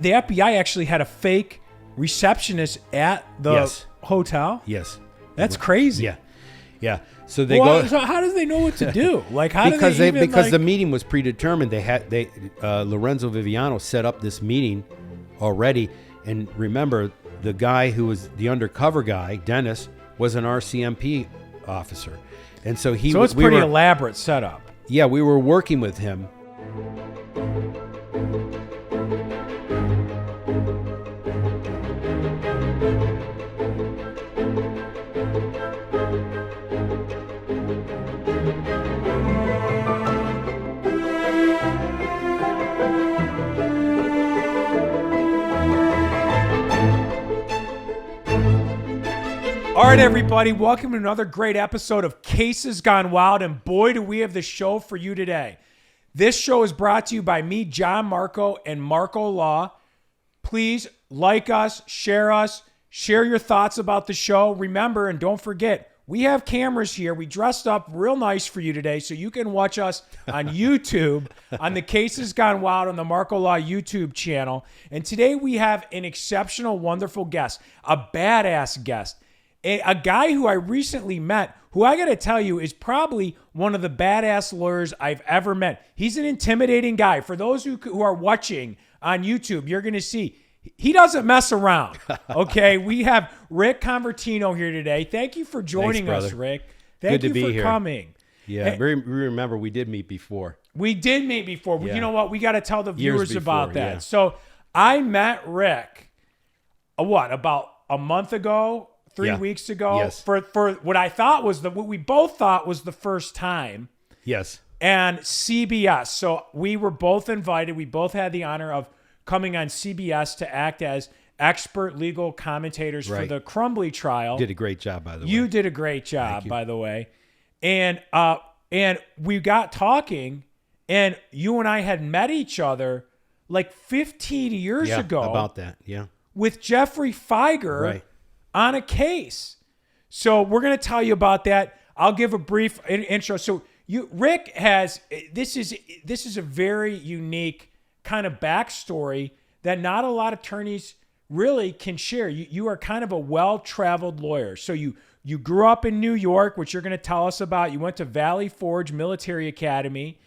the FBI actually had a fake receptionist at the hotel. Yes. That's crazy. Yeah. So they go. So how do they know what to do? Like, how because do they even, because the meeting was predetermined. Lorenzo Viviano set up this meeting already, and remember, the guy who was the undercover guy, Dennis, was an RCMP officer, and so he. So it's pretty elaborate setup. Yeah, we were working with him. All right, everybody, welcome to another great episode of Cases Gone Wild, and boy, do we have the show for you today. This show is brought to you by me, Jon Marko, and Marko Law. Please like us, share your thoughts about the show. Remember, and don't forget, we have cameras here. We dressed up real nice for you today, so you can watch us on YouTube, on the Cases Gone Wild on the Marko Law YouTube channel. And today we have an exceptional, wonderful guest, a badass guest. A guy who I recently met, who I got to tell you is probably one of the badass lawyers I've ever met. He's an intimidating guy. For those who are watching on YouTube, you're going to see he doesn't mess around. Okay, we have Rick Convertino here today. Thank you for joining us, Rick. Thank you for coming. Yeah, remember we did meet before. We did meet before. Yeah. You know what? We got to tell the viewers before, about that. Yeah. So I met Rick, about a month ago? 3 weeks ago, yes. for what I thought was what we both thought was the first time. Yes. And CBS. So we were both invited. We both had the honor of coming on CBS to act as expert legal commentators for the Crumbly trial. You did a great job, by the way. You did a great job, by the way. And we got talking, and you and I had met each other like 15 years ago. About that, yeah. With Jeffrey Feiger. Right. On a case. So we're going to tell you about that. I'll give a brief intro. So Rick has, this is a very unique kind of backstory that not a lot of attorneys really can share. You are kind of a well-traveled lawyer. So you grew up in New York, which you're going to tell us about. You went to Valley Forge Military Academy.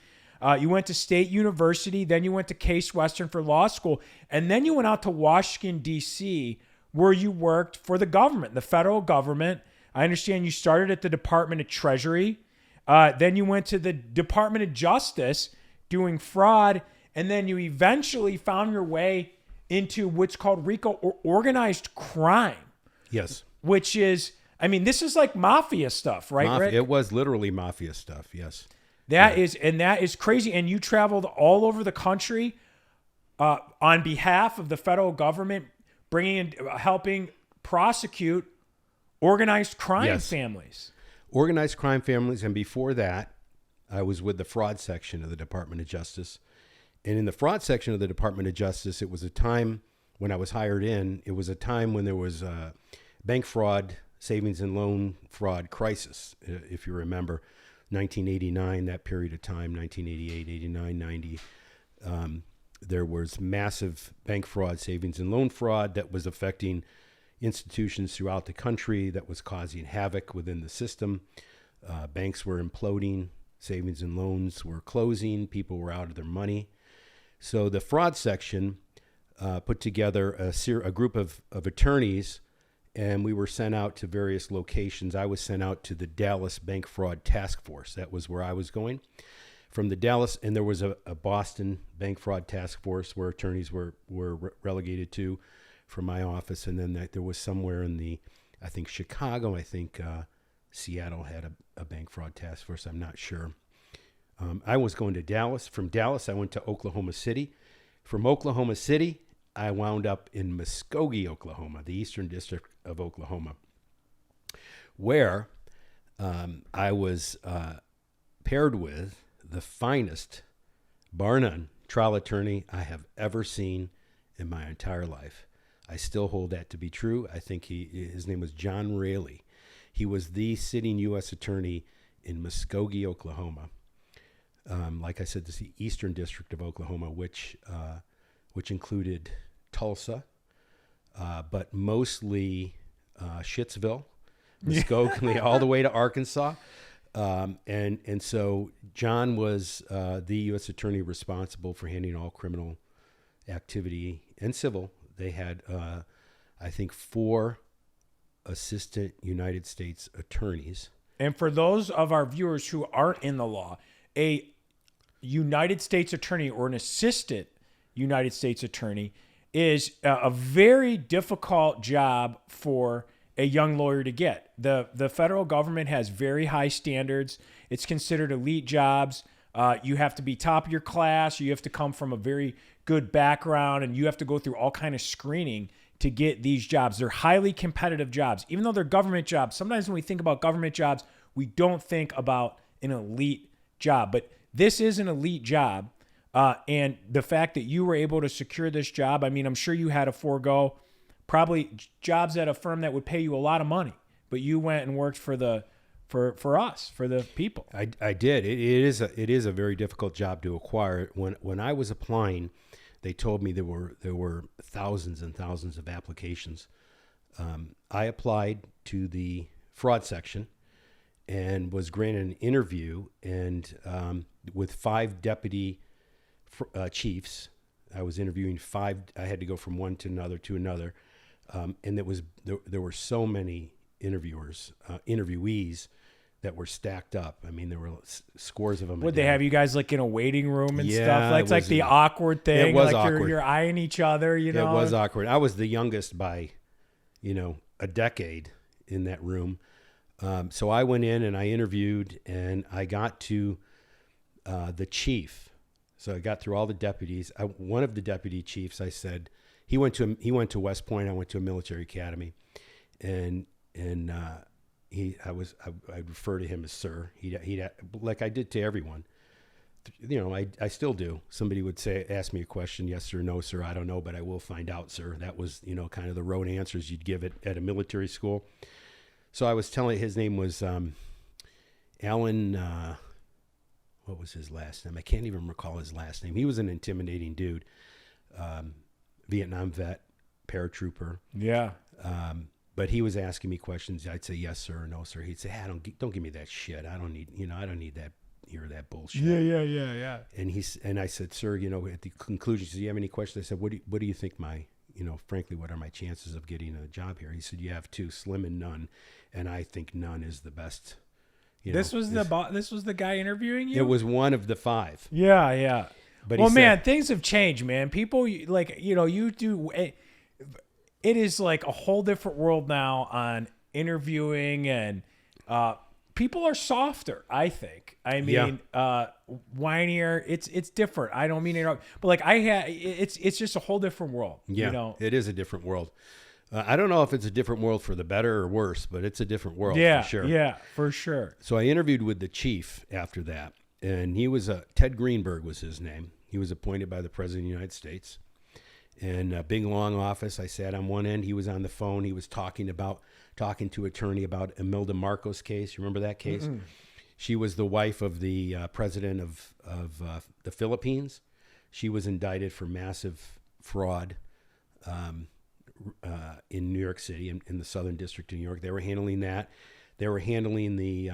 You went to State University. Then you went to Case Western for law school. And then you went out to Washington, D.C., where you worked for the government, the federal government. I understand you started at the Department of Treasury. Then you went to the Department of Justice doing fraud. And then you eventually found your way into what's called RICO, or organized crime. Yes. Which is, this is like mafia stuff, right, Rick? It was literally mafia stuff, yes. That is crazy. And you traveled all over the country on behalf of the federal government, helping prosecute organized crime families. Organized crime families. And before that, I was with the fraud section of the Department of Justice. And in the fraud section of the Department of Justice, it was a time when I was hired in. It was a time when there was a bank fraud, savings and loan fraud crisis, if you remember. 1989, that period of time, 1988, 89, 90. There was massive bank fraud, savings and loan fraud that was affecting institutions throughout the country, that was causing havoc within the system. Banks were imploding, savings and loans were closing, people were out of their money. So the fraud section put together a group of attorneys, and we were sent out to various locations. I was sent out to the Dallas Bank Fraud Task Force. That was where I was going. From the Dallas, and there was a Boston Bank Fraud Task Force where attorneys were relegated to from my office. And then there was somewhere in I think Chicago, Seattle had a bank fraud task force. I'm not sure. I was going to Dallas. From Dallas, I went to Oklahoma City. From Oklahoma City, I wound up in Muskogee, Oklahoma, the Eastern District of Oklahoma, where I was paired with the finest, bar none, trial attorney I have ever seen in my entire life. I still hold that to be true. I think his name was John Raley. He was the sitting U.S. attorney in Muskogee, Oklahoma. Like I said, this is the Eastern District of Oklahoma, which included Tulsa, but mostly Shittsville, Muskogee, all the way to Arkansas. And so John was the U.S. attorney responsible for handling all criminal activity and civil. They had, I think, 4 assistant United States attorneys. And for those of our viewers who aren't in the law, a United States attorney or an assistant United States attorney is a very difficult job for a young lawyer to get. The federal government has very high standards. It's considered elite jobs. You have to be top of your class. You have to come from a very good background, and you have to go through all kind of screening to get these jobs. They're highly competitive jobs. Even though they're government jobs, sometimes when we think about government jobs, we don't think about an elite job. But this is an elite job. And the fact that you were able to secure this job, I mean, I'm sure you had to forego probably jobs at a firm that would pay you a lot of money, but you went and worked for us, for the people. I did. It is a very difficult job to acquire. When I was applying, they told me there were thousands and thousands of applications. I applied to the fraud section and was granted an interview, and with 5 deputy chiefs. I was interviewing 5. I had to go from one to another. And there were so many interviewees that were stacked up. I mean, there were scores of them. Would they have you guys like in a waiting room and Yeah, stuff? Like, it's like the awkward thing. It was like awkward. You're eyeing each other, you know? It was awkward. I was the youngest by, a decade in that room. So I went in and I interviewed, and I got to the chief. So I got through all the deputies. One of the deputy chiefs, I said, he went to West Point. I went to a military academy, and I refer to him as sir. He like I did to everyone. I still do. Somebody would ask me a question, yes sir, no sir, I don't know, but I will find out, sir. That was kind of the rote answers you'd give at a military school. So I was telling, his name was Alan. What was his last name? I can't even recall his last name. He was an intimidating dude. Vietnam vet, paratrooper. Yeah. But he was asking me questions. I'd say yes sir or no sir. He'd say, don't give me that shit. I don't need that. Hear that bullshit. Yeah. And I said, sir, at the conclusion, he said, do you have any questions? I said, what do you think frankly, what are my chances of getting a job here? He said, you have 2, slim and none, and I think none is the best. This was the guy interviewing you? It was one of the 5. Yeah. But well, man, things have changed, man. People you do. It is like a whole different world now on interviewing, and people are softer, I think. I mean, whinier. It's different. I don't mean it, but like it's just a whole different world. Yeah, it is a different world. I don't know if it's a different world for the better or worse, but it's a different world for sure. Yeah, for sure. So I interviewed with the chief after that, and he was Ted Greenberg was his name. He was appointed by the President of the United States. And a big, long office. I sat on one end. He was on the phone. He was talking to attorney about Imelda Marcos case. You remember that case? Mm-mm. She was the wife of the president of the Philippines. She was indicted for massive fraud in New York City, in the Southern District of New York. They were handling that. They were handling the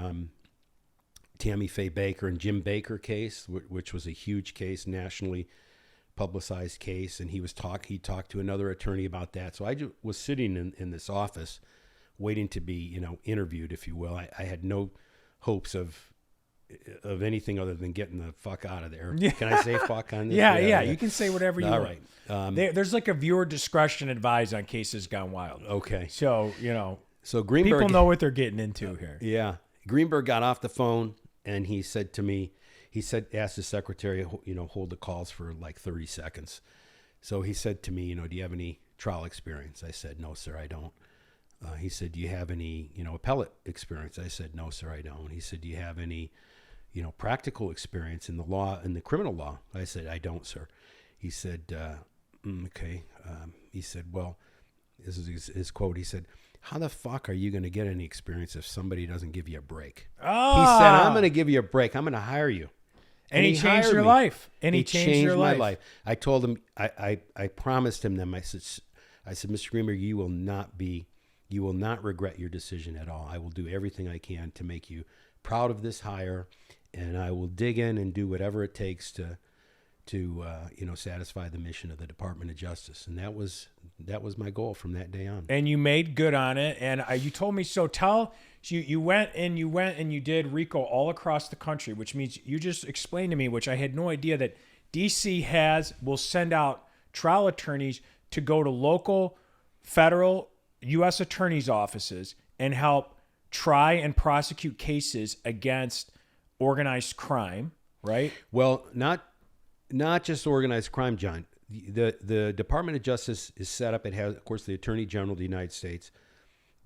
Tammy Faye Baker and Jim Baker case, which was a huge case, nationally publicized case, and he talked to another attorney about that. So I was sitting in this office waiting to be interviewed, if you will. I had no hopes of anything other than getting the fuck out of there. Yeah. Can I say fuck on this? Yeah, you can say whatever you want. All right. There's like a viewer discretion advised on Cases Gone Wild. Okay. So so Greenberg, people know what they're getting into here. Yeah. Greenberg got off the phone and he said to me, asked his secretary, hold the calls for like 30 seconds. So he said to me, do you have any trial experience? I said, no, sir, I don't. He said, do you have any, appellate experience? I said, no, sir, I don't. He said, do you have any, practical experience in the law, in the criminal law? I said, I don't, sir. He said, okay. He said, well, this is his quote. He said, how the fuck are you going to get any experience if somebody doesn't give you a break? Oh. He said, I'm going to give you a break. I'm going to hire you. And he changed hired your me. life. And he It changed your my life. life. I told him, I promised him them. I said, Mr. Greenberg, you will not regret your decision at all. I will do everything I can to make you proud of this hire, and I will dig in and do whatever it takes to satisfy the mission of the Department of Justice. And that was my goal from that day on. And you made good on it. And you told me, so you went and you did RICO all across the country, which means you just explained to me, which I had no idea, that DC will send out trial attorneys to go to local, federal, U.S. attorneys' offices and help try and prosecute cases against organized crime, right? Well, not just organized crime, John. The Department of Justice is set up. It has, of course, the Attorney General of the United States,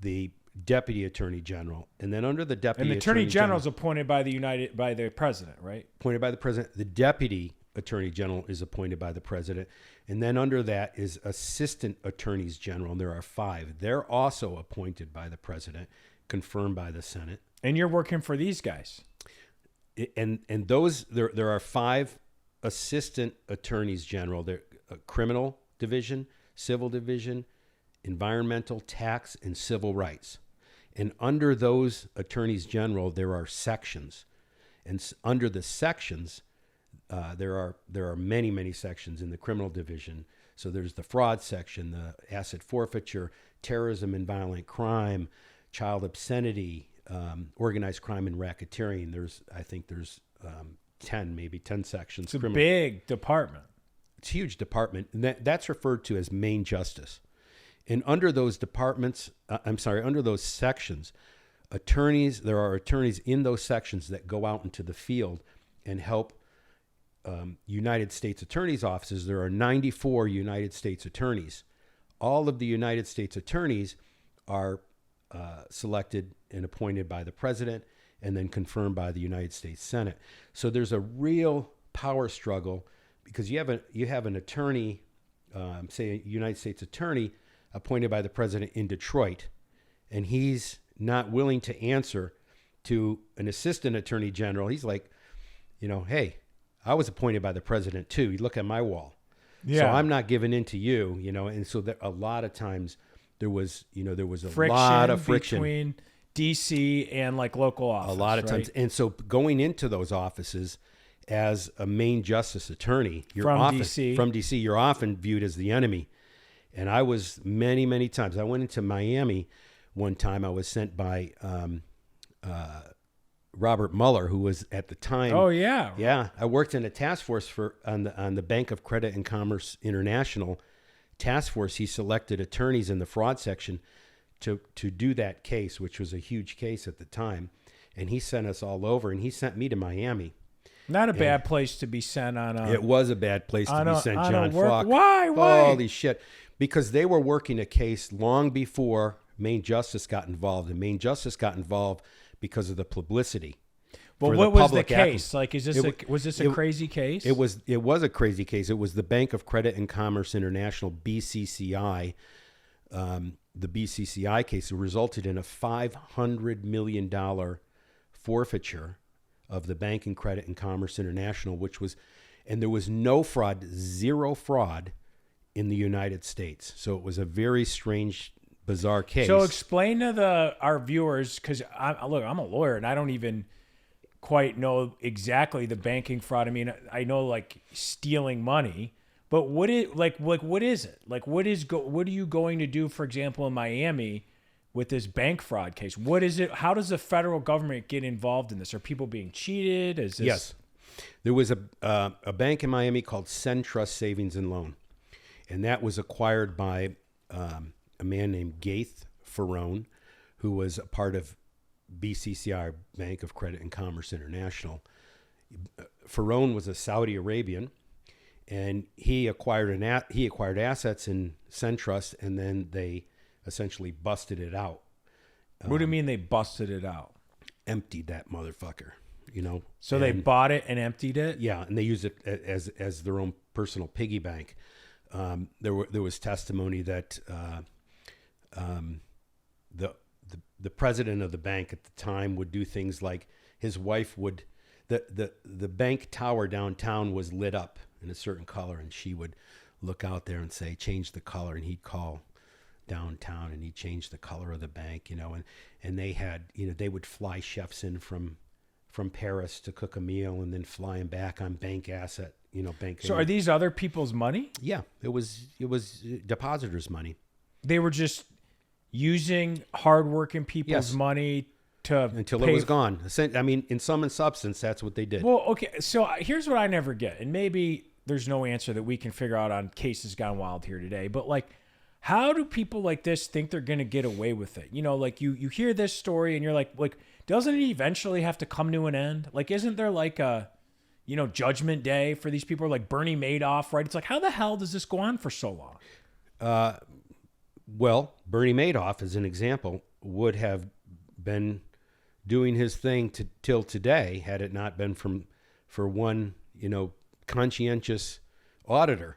the Deputy Attorney General, and then under the Deputy Attorney General is appointed by the president, right? Appointed by the president. The Deputy Attorney General is appointed by the president, and then under that is Assistant Attorneys General, and there are 5. They're also appointed by the president, confirmed by the Senate. And you're working for these guys. And those there are 5 Assistant Attorneys General. They're criminal division, civil division, environmental, tax, and civil rights. And under those attorneys general, there are sections. And under the sections, there are many, many sections in the criminal division. So there's the fraud section, the asset forfeiture, terrorism and violent crime, child obscenity, organized crime and racketeering. I think there's 10 sections. It's a big department. It's a huge department. And that's referred to as main justice. And under those departments, under those sections, there are attorneys in those sections that go out into the field and help United States attorneys' offices. There are 94 United States attorneys. All of the United States attorneys are selected and appointed by the president and then confirmed by the United States Senate. So there's a real power struggle because you have an attorney, say a United States attorney, appointed by the president in Detroit, and he's not willing to answer to an assistant attorney general. He's like, hey, I was appointed by the president too. You look at my wall. Yeah. So I'm not giving in to you, and so a lot of times there was a lot of friction between DC and like local office. A lot of times. And so going into those offices as a main justice attorney, from DC, you're often viewed as the enemy. And I was many, many times. I went into Miami one time. I was sent by Robert Mueller, who was at the time. Oh yeah, yeah. I worked in a task force on the Bank of Credit and Commerce International task force. He selected attorneys in the fraud section to do that case, which was a huge case at the time. And he sent us all over, and he sent me to Miami. Not a bad place to be sent on. It was a bad place to be sent, John Falk. Why? Holy shit. Because they were working a case long before Main Justice got involved. And Main Justice got involved because of the publicity. Well, what was the case? Like, was this a crazy case? It was a crazy case. It was the Bank of Credit and Commerce International, BCCI. The BCCI case resulted in a $500 million forfeiture of the Bank and Credit and Commerce International, and there was no fraud, zero fraud in the United States. So it was a very strange, bizarre case. So explain to our viewers, because I'm a lawyer and I don't even quite know exactly the banking fraud. I mean, I know like stealing money, but what is it? Like, what are you going to do, for example, in Miami with this bank fraud case? What is it? How does the federal government get involved in this? Are people being cheated? Yes. There was a bank in Miami called SunTrust Savings and Loan. And that was acquired by a man named Gaith Ferrone, who was a part of BCCI, Bank of Credit and Commerce International. Ferrone was a Saudi Arabian, and he acquired assets in SunTrust, and then they essentially busted it out. What do you mean they busted it out? Emptied that motherfucker, So they bought it and emptied it? Yeah, and they used it as their own personal piggy bank. There was testimony that the president of the bank at the time would do things like his wife would. the bank tower downtown was lit up in a certain color, and she would look out there and say, change the color, and he'd call downtown and he'd change the color of the bank, and they had, they would fly chefs in from Paris to cook a meal and then fly them back on bank asset, bank. So are these other people's money? Yeah, it was depositors' money. They were just using hardworking people's money until it was gone. I mean, in sum and substance, that's what they did. Well, okay. So here's what I never get, and maybe there's no answer that we can figure out on Cases Gone Wild here today. But like, how do people like this think they're going to get away with it? Like you hear this story and you're like, doesn't it eventually have to come to an end? Like, isn't there like a, judgment day for these people, like Bernie Madoff, right? It's like, how the hell does this go on for so long? Well, Bernie Madoff, as an example, would have been doing his thing till today had it not been for one, conscientious auditor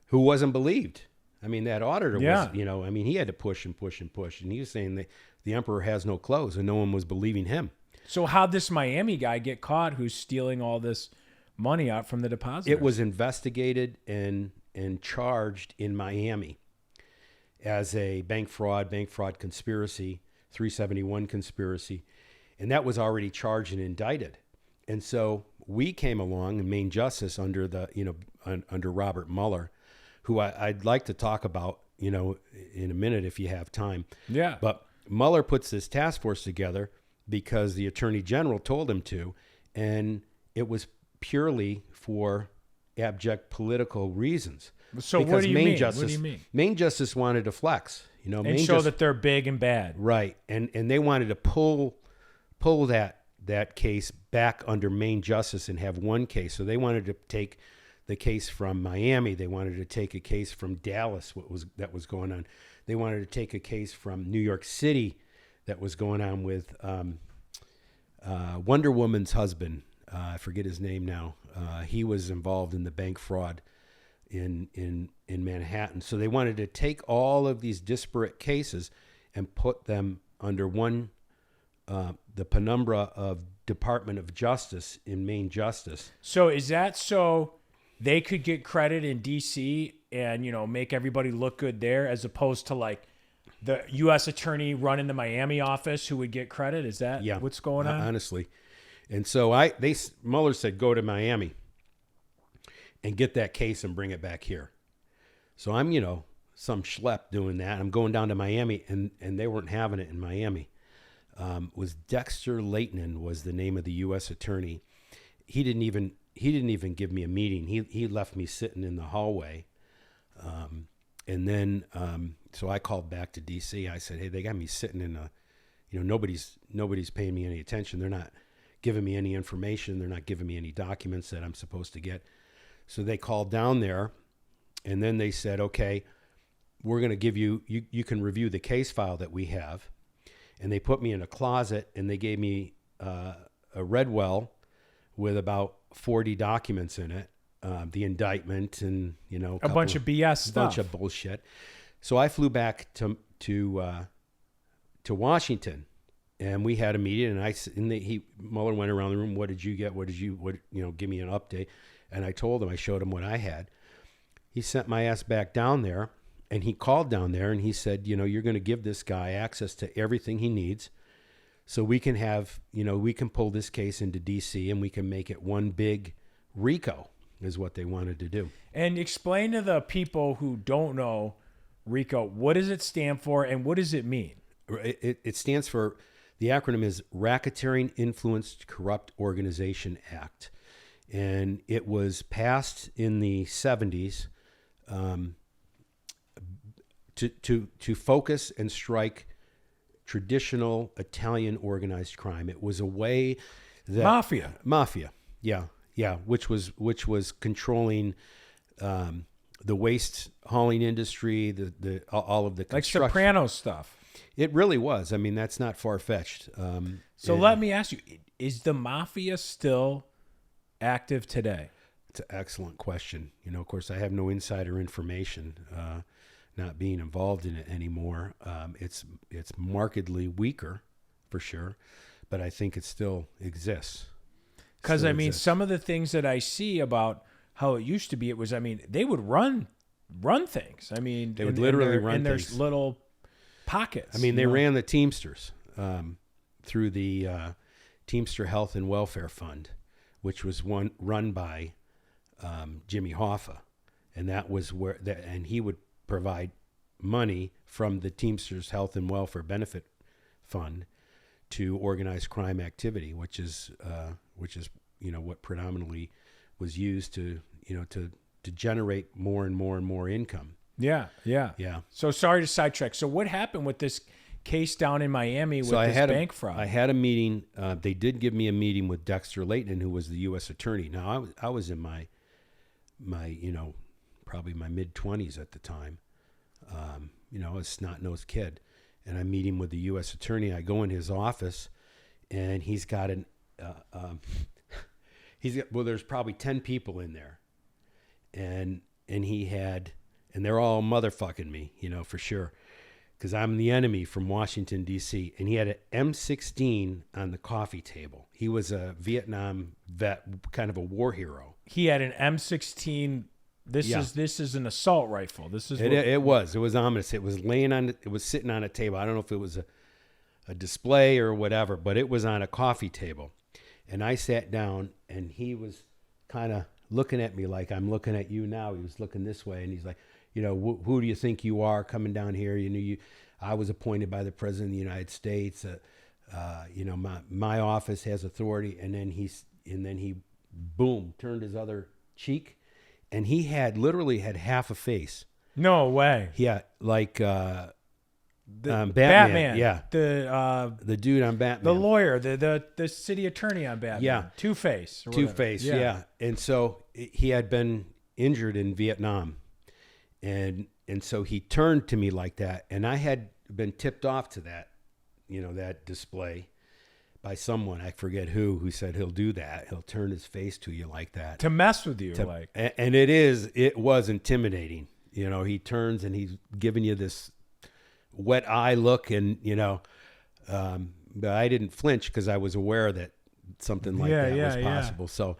who wasn't believed. I mean, that auditor was, he had to push and push and push. And he was saying that the emperor has no clothes, and no one was believing him. So how'd this Miami guy get caught who's stealing all this money out from the depositors? It was investigated and charged in Miami as a bank fraud conspiracy, 371 conspiracy. And that was already charged and indicted. And so we came along and Main Justice under under Robert Mueller, who I'd like to talk about, in a minute if you have time. Yeah. But Mueller puts this task force together because the Attorney General told him to, and it was purely for abject political reasons. So what do you mean? What do you mean? Main Justice wanted to flex, and show that they're big and bad. Right. And they wanted to pull that case back under Main Justice and have one case. So they wanted to take the case from Miami. They wanted to take a case from Dallas, that was going on. They wanted to take a case from New York City that was going on with Wonder Woman's husband. I forget his name now. He was involved in the bank fraud in Manhattan. So they wanted to take all of these disparate cases and put them under one, the penumbra of Department of Justice in Main Justice. So is that so they could get credit in D.C. and, make everybody look good there, as opposed to like the U.S. attorney running the Miami office who would get credit? Is that what's going on? Honestly. And so Mueller said, go to Miami and get that case and bring it back here. So I'm, some schlep doing that. I'm going down to Miami, and they weren't having it in Miami. Was Dexter Leighton was the name of the U.S. attorney. He didn't even give me a meeting. He left me sitting in the hallway. And then, so I called back to DC. I said, hey, they got me sitting in nobody's paying me any attention. They're not giving me any information. They're not giving me any documents that I'm supposed to get. So they called down there, and then they said, okay, we're going to give you can review the case file that we have. And they put me in a closet, and they gave me a Redwell with about 40 documents in it, the indictment, and a bunch of BS stuff, a bunch of bullshit. So I flew back to Washington, and we had a meeting. And Mueller went around the room. What did you get? Give me an update. And I told him, I showed him what I had. He sent my ass back down there. And he called down there and he said, you're going to give this guy access to everything he needs so we can have, we can pull this case into DC and we can make it one big RICO, is what they wanted to do. And explain to the people who don't know RICO, what does it stand for and what does it mean? It stands for, the acronym is Racketeering Influenced Corrupt Organization Act. And it was passed in the 70s. To focus and strike traditional Italian organized crime. It was a way that mafia, yeah, which was controlling the waste hauling industry, the all of the construction. Like Soprano stuff. It really was. I mean, that's not far fetched. So let me ask you: is the mafia still active today? It's an excellent question. Of course, I have no insider information. Not being involved in it anymore. It's markedly weaker, for sure, but I think it still exists. Because still I mean, exists. some of the things that I see about how it used to be, it was, I mean, they would run things. I mean, They would literally run in their things. little pockets. I mean, they you know? ran the Teamsters through the Teamster Health and Welfare Fund, which was run by Jimmy Hoffa, and that was where and he would provide money from the Teamsters Health and Welfare Benefit Fund to organized crime activity, which is what predominantly was used to generate more and more and more income. Yeah. So sorry to sidetrack. So what happened with this case down in Miami with this bank fraud? I had a meeting. They did give me a meeting with Dexter Layton, who was the U.S. attorney. Now I was in my probably my mid-20s at the time. A snot-nosed kid, and I'm meeting with the U.S. attorney. I go in his office, and he's got there's probably 10 people in there, and they're all motherfucking me, for sure, because I'm the enemy from Washington, D.C., and he had an M16 on the coffee table. He was a Vietnam vet, kind of a war hero. He had an M16. This is an assault rifle. This is it was ominous. It was sitting on a table. I don't know if it was a display or whatever, but it was on a coffee table. And I sat down, and he was kind of looking at me like I'm looking at you now. He was looking this way, and he's like, who do you think you are coming down here? I was appointed by the President of the United States. My office has authority. And then he boom, turned his other cheek. And he literally had half a face. No way. Yeah, like Batman. Yeah, the dude on Batman, the lawyer, the city attorney on Batman. Yeah, Two-Face. Two-Face. Yeah. And so he had been injured in Vietnam, and so he turned to me like that, and I had been tipped off to that, that display by someone, I forget who said he'll do that. He'll turn his face to you like that. To mess with you. And it was intimidating. He turns and he's giving you this wet eye look, and, but I didn't flinch because I was aware that something like that was possible. So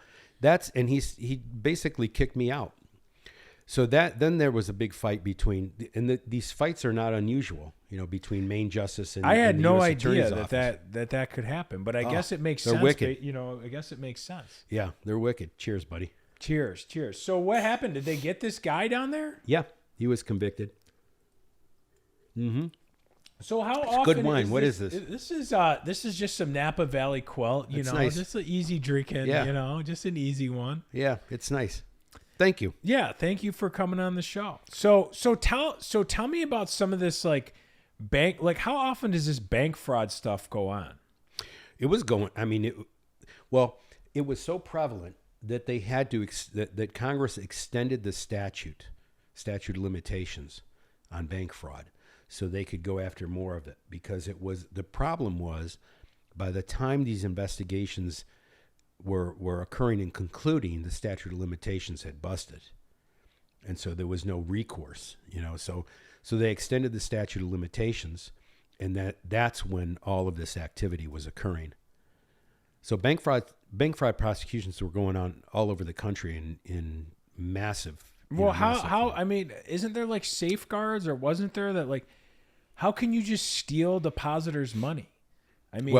he basically kicked me out. So then there was a big fight these fights are not unusual, between Main Justice and I had and the no US idea Attorney's that could happen, but I guess it makes they're sense. wicked. I guess it makes sense. Yeah, they're wicked. Cheers, buddy. Cheers. So what happened? Did they get this guy down there? Yeah, he was convicted. Mm-hmm. So how often? Good wine. What is this? This is just some Napa Valley Quilt. Nice. Just an easy drinking. Yeah. Just an easy one. Yeah, it's nice. Thank you. Yeah, thank you for coming on the show. So tell me about some of this bank. How often does this bank fraud stuff go on? It was going. I mean, it was so prevalent that they had to that Congress extended the statute of limitations on bank fraud, so they could go after more of it, because the problem was by the time these investigations were occurring and concluding, the statute of limitations had busted, and so there was no recourse. So they extended the statute of limitations, and that's when all of this activity was occurring. So bank fraud prosecutions were going on all over the country in massive. How I mean, isn't there safeguards, or wasn't there that how can you just steal depositors' money? I mean,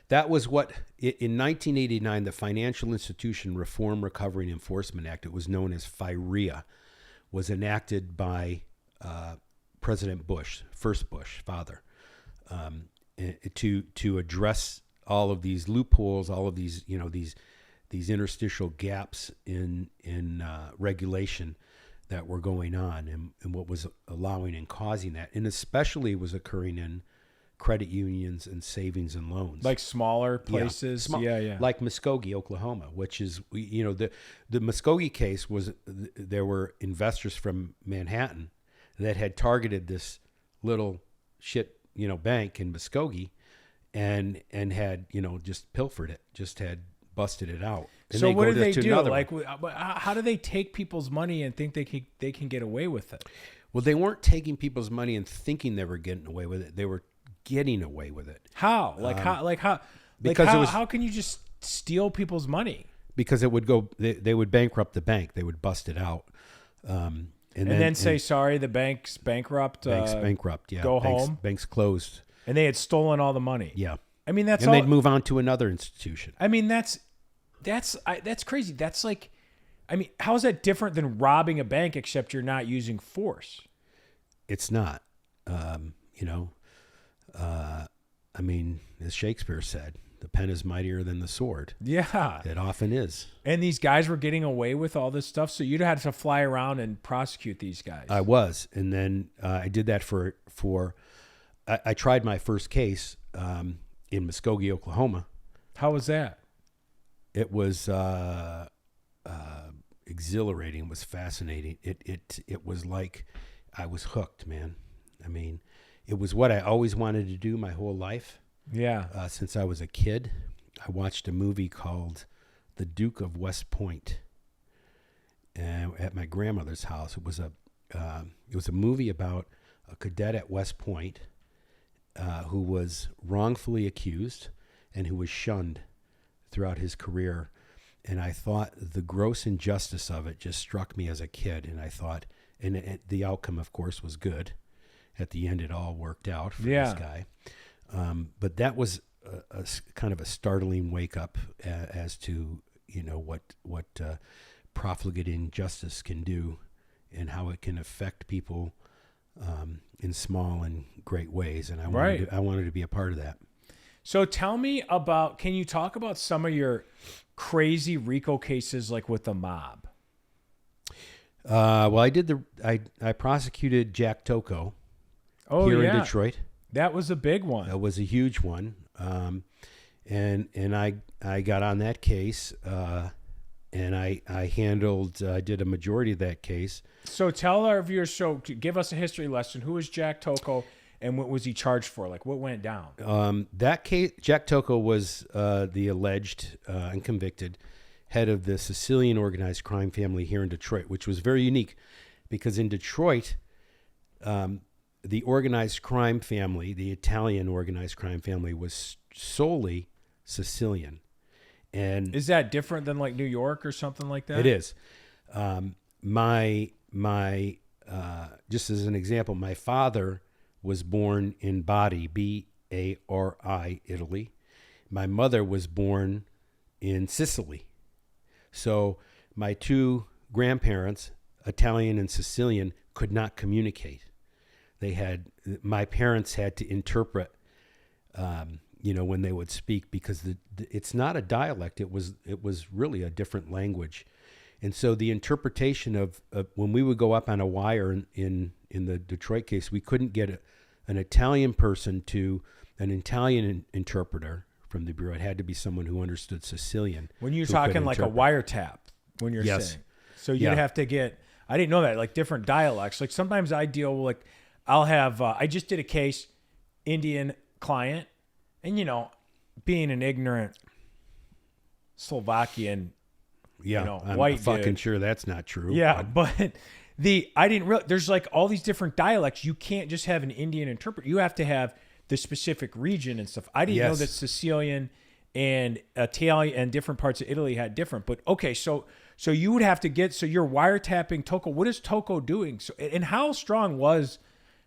that was what in 1989 the Financial Institution Reform, Recovery, and Enforcement Act, it was known as FIREA, was enacted by President Bush, first Bush, father, to address all of these loopholes, all of these these interstitial gaps in regulation that were going on, and what was allowing and causing that, and especially was occurring in credit unions and savings and loans, smaller places. Yeah. Like Muskogee, Oklahoma, which is, the Muskogee case was, there were investors from Manhattan that had targeted this little shit, bank in Muskogee, and had, just pilfered it, just had busted it out. And so what do they do? How do they take people's money and think they can get away with it? Well, they weren't taking people's money and thinking they were getting away with it. They were getting away with it. How? because how can you just steal people's money? Because it would go, they would bankrupt the bank. They would bust it out. And then say, sorry, the bank's bankrupt. Bank's bankrupt, yeah. Go home. Bank's closed. And they had stolen all the money. Yeah. I mean, and they'd move on to another institution. I mean, that's crazy. That's like, I mean, how is that different than robbing a bank except you're not using force? It's not. I mean, as Shakespeare said, the pen is mightier than the sword. Yeah. It often is. And these guys were getting away with all this stuff, so you'd have to fly around and prosecute these guys. I was. And then I did that I tried my first case in Muskogee, Oklahoma. How was that? It was exhilarating. It was fascinating. It was like I was hooked, man. I mean, it was what I always wanted to do my whole life. Yeah. Since I was a kid, I watched a movie called The Duke of West Point at my grandmother's house. It was a movie about a cadet at West Point who was wrongfully accused and who was shunned throughout his career. And I thought the gross injustice of it just struck me as a kid. And I thought, and the outcome, of course, was good. At the end, it all worked out for this guy. But that was a kind of a startling wake up as to, what profligate injustice can do and how it can affect people in small and great ways. And I wanted to be a part of that. So tell me can you talk about some of your crazy RICO cases, like with the mob? Well, I prosecuted Jack Tocco here in Detroit. That was a big one. That was a huge one. And I got on that case, and I did a majority of that case. So tell our viewers, give us a history lesson. Who was Jack Tocco and what was he charged for? Like, what went down? That case, Jack Tocco was the alleged and convicted head of the Sicilian organized crime family here in Detroit, which was very unique because in Detroit, the organized crime family, the Italian organized crime family, was solely Sicilian. And is that different than like New York or something like that? It is. My just as an example, my father was born in Bari, Bari, Italy. My mother was born in Sicily. So my two grandparents, Italian and Sicilian, could not communicate. My parents had to interpret, when they would speak because it's not a dialect. It was really a different language. And so the interpretation of when we would go up on a wire in the Detroit case, we couldn't get an Italian person to an Italian interpreter from the bureau. It had to be someone who understood Sicilian. When you're talking like a wiretap, when you're saying, so you'd have to get. I didn't know that, like different dialects. Like sometimes I deal with, like, I'll have. I just did a case, Indian client, and being an ignorant Slovakian. I'm white fucking dude. Sure that's not true. Yeah, but I didn't realize there's like all these different dialects. You can't just have an Indian interpreter. You have to have the specific region and stuff. I didn't know that Sicilian and Italian and different parts of Italy had different. But okay, so you would have to get. So you're wiretapping Tocco. What is Tocco doing? So and how strong was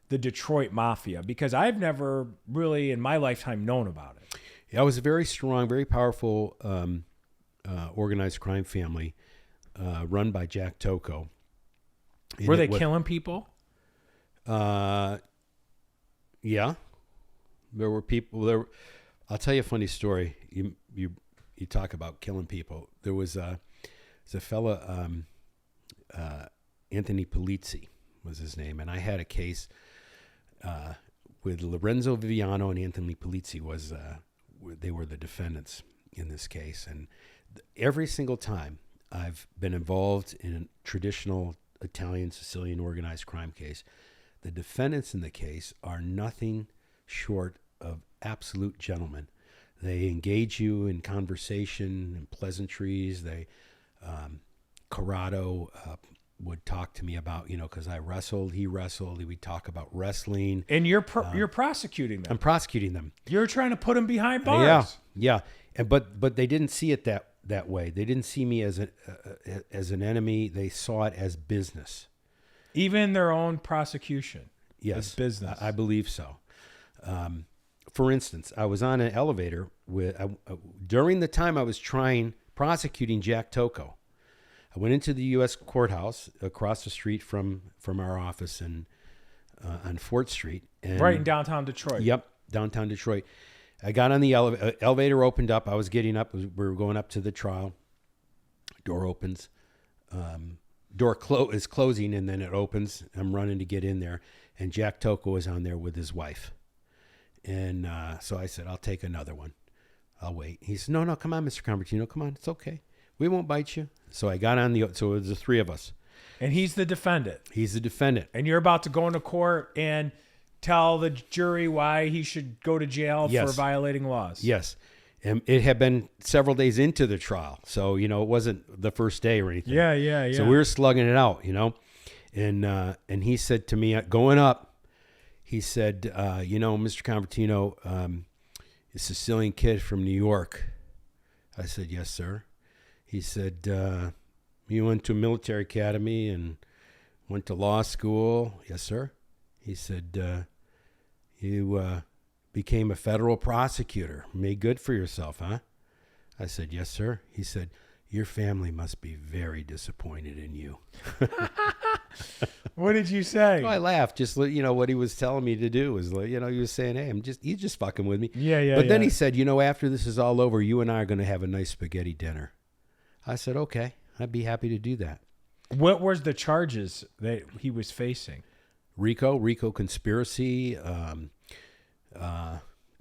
the Detroit mafia? Because I've never really in my lifetime known about it. Yeah, it was a very strong, very powerful. Organized crime family run by Jack Tocco. Were they killing people? Yeah. There were people there. I'll tell you a funny story. You talk about killing people. There was a fella, Anthony Polizzi was his name, and I had a case with Lorenzo Viviano and Anthony Polizzi they were the defendants in this case. And every single time I've been involved in a traditional Italian Sicilian organized crime case, the defendants in the case are nothing short of absolute gentlemen. They engage you in conversation and pleasantries. They, Corrado, would talk to me about, because I wrestled, he wrestled. We'd talk about wrestling. And you're prosecuting them. I'm prosecuting them. You're trying to put them behind bars. Yeah. And but they didn't see it that way. They didn't see me as an enemy. They saw it as business. Even their own prosecution. Yes, as business. I believe so. For instance, I was on an elevator during the time I was prosecuting Jack Tocco. I went into the U.S. courthouse across the street from our office on 4th Street. And, right in downtown Detroit. Yep, downtown Detroit. I got on the elevator, opened up. I was getting up. We were going up to the trial. Door opens. Door is closing, and then it opens. I'm running to get in there, and Jack Tocco was on there with his wife. And so I said, I'll take another one. I'll wait. He said, no, come on, Mr. Convertino. Come on, it's okay. We won't bite you. So I got on so it was the three of us. And he's the defendant. He's the defendant. And you're about to go into court and tell the jury why he should go to jail for violating laws. Yes. And it had been several days into the trial. So, it wasn't the first day or anything. Yeah. So we were slugging it out, And he said to me, going up, he said, Mr. Convertino, a Sicilian kid from New York. I said, yes, sir. He said, you went to a military academy and went to law school. Yes, sir. He said, you became a federal prosecutor. Made good for yourself, huh? I said, yes, sir. He said, your family must be very disappointed in you. What did you say? Well, I laughed. Just, what he was telling me to do was, he was saying, hey, you're just fucking with me. Yeah. But then he said, after this is all over, you and I are going to have a nice spaghetti dinner. I said, okay, I'd be happy to do that. What was the charges that he was facing? RICO conspiracy. I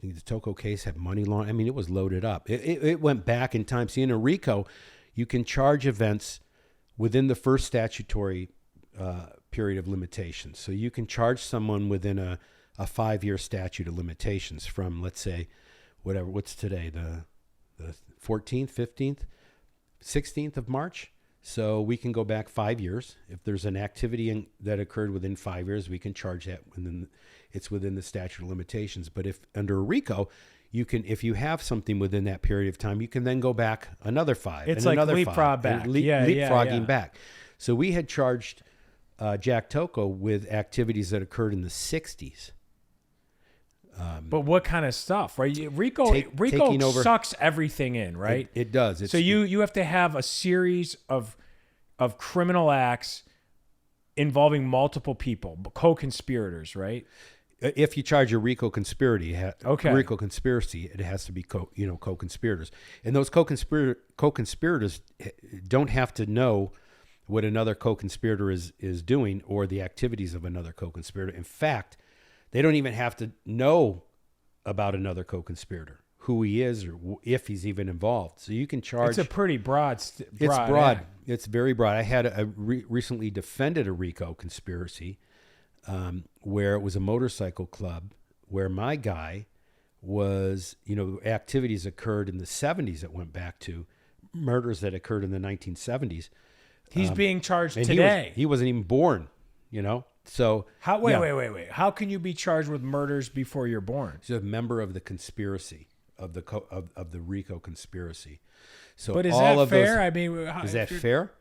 think the Tocco case had money laundering. I mean, it was loaded up. It went back in time. See, in a RICO, you can charge events within the first statutory period of limitations. So you can charge someone within a 5-year statute of limitations from, let's say, what's today, the 14th, 15th, 16th of March. So we can go back 5 years. If there's an activity that occurred within 5 years, we can charge that it's within the statute of limitations. But if under a RICO, if you have something within that period of time, you can then go back another 5. It's and like another leapfrog 5, back. Leapfrogging back. So we had charged Jack Tocco with activities that occurred in the 60s. But what kind of stuff, right? RICO sucks everything in, right? It does. So you have to have a series of criminal acts involving multiple people, co-conspirators, right? If you charge a RICO conspiracy, RICO conspiracy, it has to be co-conspirators, and those co-conspirators don't have to know what another co-conspirator is doing or the activities of another co-conspirator. In fact, they don't even have to know about another co-conspirator, who he is, or if he's even involved. So you can charge. It's a pretty broad. It's broad. It's very broad. I had recently defended a RICO conspiracy where it was a motorcycle club where my guy was, activities occurred in the 70s that went back to murders that occurred in the 1970s. He's being charged and today. He wasn't even born, So wait. How can you be charged with murders before you're born? He's a member of the conspiracy of the RICO conspiracy. So, but is all that of fair? Those, is that fair?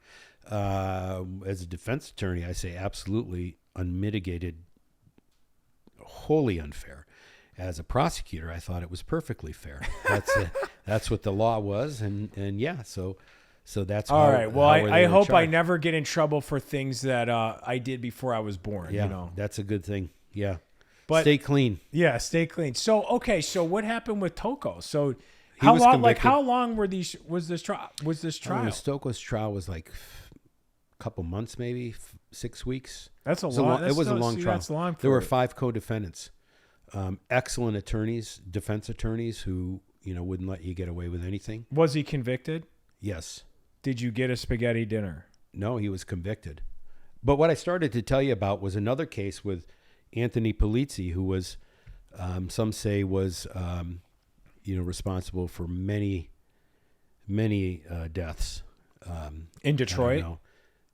As a defense attorney, I say absolutely unmitigated, wholly unfair. As a prosecutor, I thought it was perfectly fair. That's what the law was, and So that's all right. Well, I hope I never get in trouble for things that I did before I was born. Yeah, that's a good thing. Yeah, but stay clean. Yeah, stay clean. So okay, so what happened with Tocco? So how long? Convicted. Like how long was this trial? Tocco's trial was like a couple months, maybe 6 weeks. That's a long. It was a long trial. That's long. There were 5 co-defendants, excellent attorneys, defense attorneys who wouldn't let you get away with anything. Was he convicted? Yes. Did you get a spaghetti dinner? No, he was convicted. But what I started to tell you about was another case with Anthony Polizzi, who was, some say was, responsible for many deaths. In Detroit?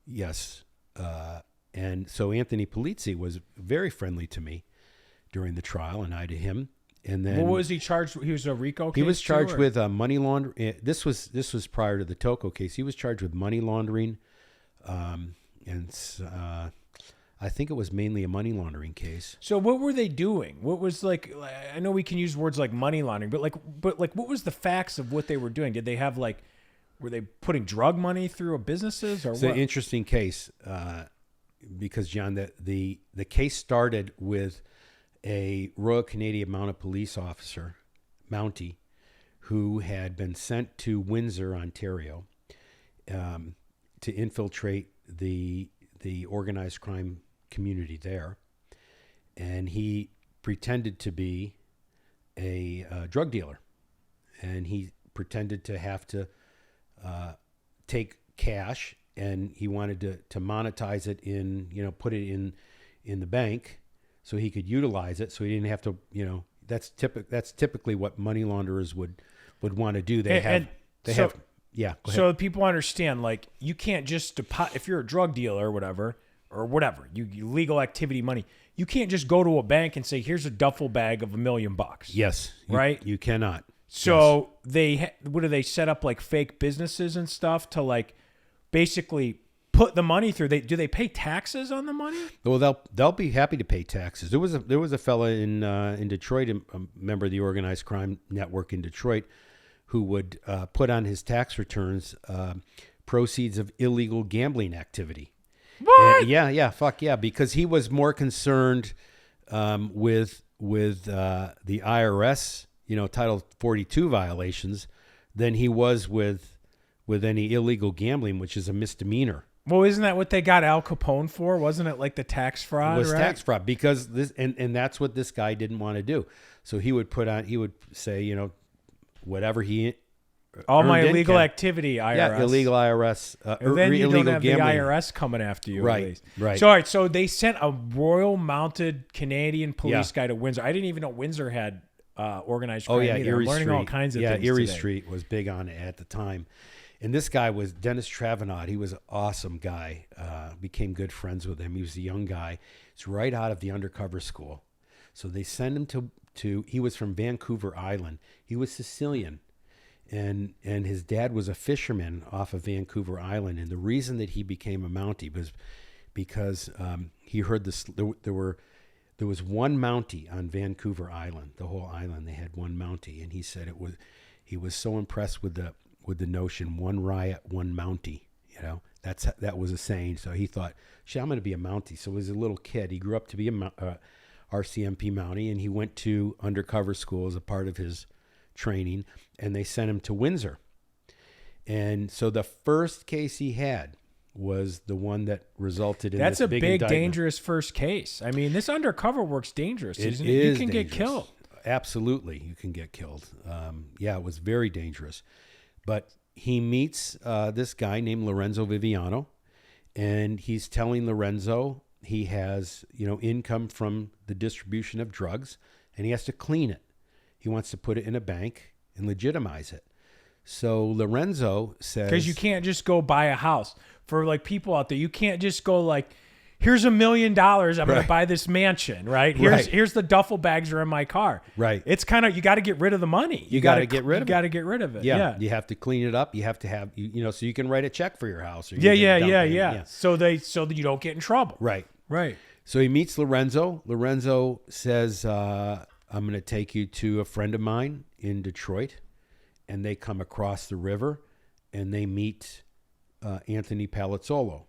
Yes. And so Anthony Polizzi was very friendly to me during the trial, and I to him. And then What was he charged? He was a RICO case. he was charged too, with money laundering. This was prior to the Toko case. He was charged with money laundering, and I think it was mainly a money laundering case. So what were they doing? What was like? I know we can use words like money laundering, but what was the facts of what they were doing? Did they have were they putting drug money through businesses or It's what? an interesting case because John, the case started with a Royal Canadian Mounted Police officer, Mountie, who had been sent to Windsor, Ontario, to infiltrate the organized crime community there, and he pretended to be a drug dealer, and he pretended to have to take cash, and he wanted to monetize it put it in the bank so he could utilize it, so he didn't have to, that's typically what money launderers would want to do. Go ahead. So people understand, you can't just deposit, if you're a drug dealer or whatever, you legal activity money, you can't just go to a bank and say, here's a duffel bag of $1 million. Yes. Right? You cannot. So what do they set up fake businesses and stuff to basically put the money through? Do they pay taxes on the money? Well, they'll be happy to pay taxes. There was a fella in Detroit, a member of the organized crime network in Detroit, who would put on his tax returns proceeds of illegal gambling activity. What? Fuck yeah, because he was more concerned with the IRS, Title 42 violations, than he was with any illegal gambling, which is a misdemeanor. Well, isn't that what they got Al Capone for? Wasn't it the tax fraud? It was right? tax fraud, because this and that's what this guy didn't want to do. So he would say, whatever he all my earned illegal income. illegal IRS. Yeah, illegal IRS. And then you illegal don't have gambling. the IRS coming after you. Right, at least. right. So, all right, so they sent a Royal Mounted Canadian Police guy to Windsor. I didn't even know Windsor had organized crime. Oh yeah, either. Erie I'm learning Street. all kinds of yeah, things Erie today. Street was big on it at the time. And this guy was Dennis Travenot. He was an awesome guy. Became good friends with him. He was a young guy. He's right out of the undercover school. So they send him to he was from Vancouver Island. He was Sicilian. And his dad was a fisherman off of Vancouver Island. And the reason that he became a Mountie was because he heard this. There was one Mountie on Vancouver Island. The whole island, they had one Mountie. And he said he was so impressed with the notion, one riot, one Mountie. That was a saying. So he thought, shit, I'm going to be a Mountie. So as a little kid, he grew up to be a RCMP Mountie, and he went to undercover school as a part of his training, and they sent him to Windsor. And so the first case he had was the one that resulted in That's this a big indictment. dangerous first case. I mean, this undercover work's dangerous, isn't it? is You can get dangerous. killed. Absolutely, you can get killed. It was very dangerous. But he meets this guy named Lorenzo Viviano, and he's telling Lorenzo he has, income from the distribution of drugs, and he has to clean it. He wants to put it in a bank and legitimize it. So Lorenzo says, Because you can't just go buy a house. For people out there, you can't just go here's $1 million. I'm going to buy this mansion, right? Here's the duffel bags are in my car. Right. It's kind of, you got to get rid of the money. You got to get rid of it. You got to get rid of it. Yeah. You have to clean it up. You have to have, so you can write a check for your house. Or you Yeah. can Yeah. dump Yeah. it. Yeah. So that you don't get in trouble. Right. Right. So he meets Lorenzo. Lorenzo says, I'm going to take you to a friend of mine in Detroit. And they come across the river and they meet Anthony Palazzolo.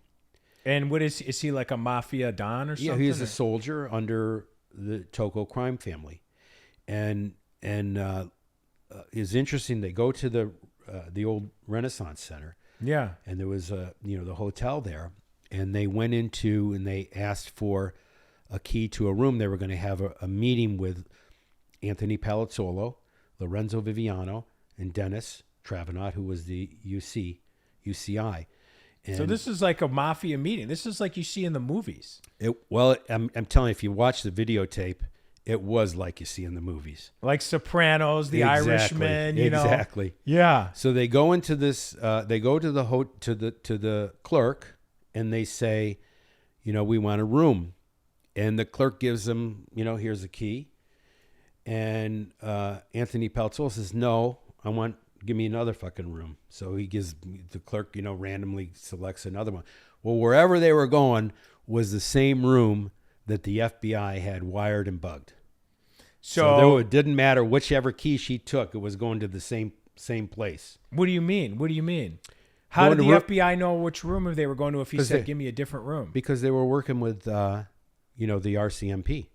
And what is he like a mafia don or something? Yeah, he's a soldier under the Toko crime family. And it's interesting. They go to the old Renaissance Center. Yeah. And there was the hotel there. And they went into and they asked for a key to a room. They were going to have a meeting with Anthony Palazzolo, Lorenzo Viviano, and Dennis Travenot, who was the UCI. And so this is like a mafia meeting. This is like you see in the movies. I'm telling you, if you watch the videotape, it was like you see in the movies. Like Sopranos, The Irishman, Exactly. Yeah. So they go into this. They go to the clerk, and they say, we want a room. And the clerk gives him, here's a key. And Anthony Peltzola says, no, give me another fucking room. So he gives the clerk, randomly selects another one. Well, wherever they were going was the same room that the FBI had wired and bugged. So it didn't matter whichever key she took, it was going to the same place. What do you mean? How did the FBI know which room they were going to if he said, give me a different room? Because they were working with, the RCMP.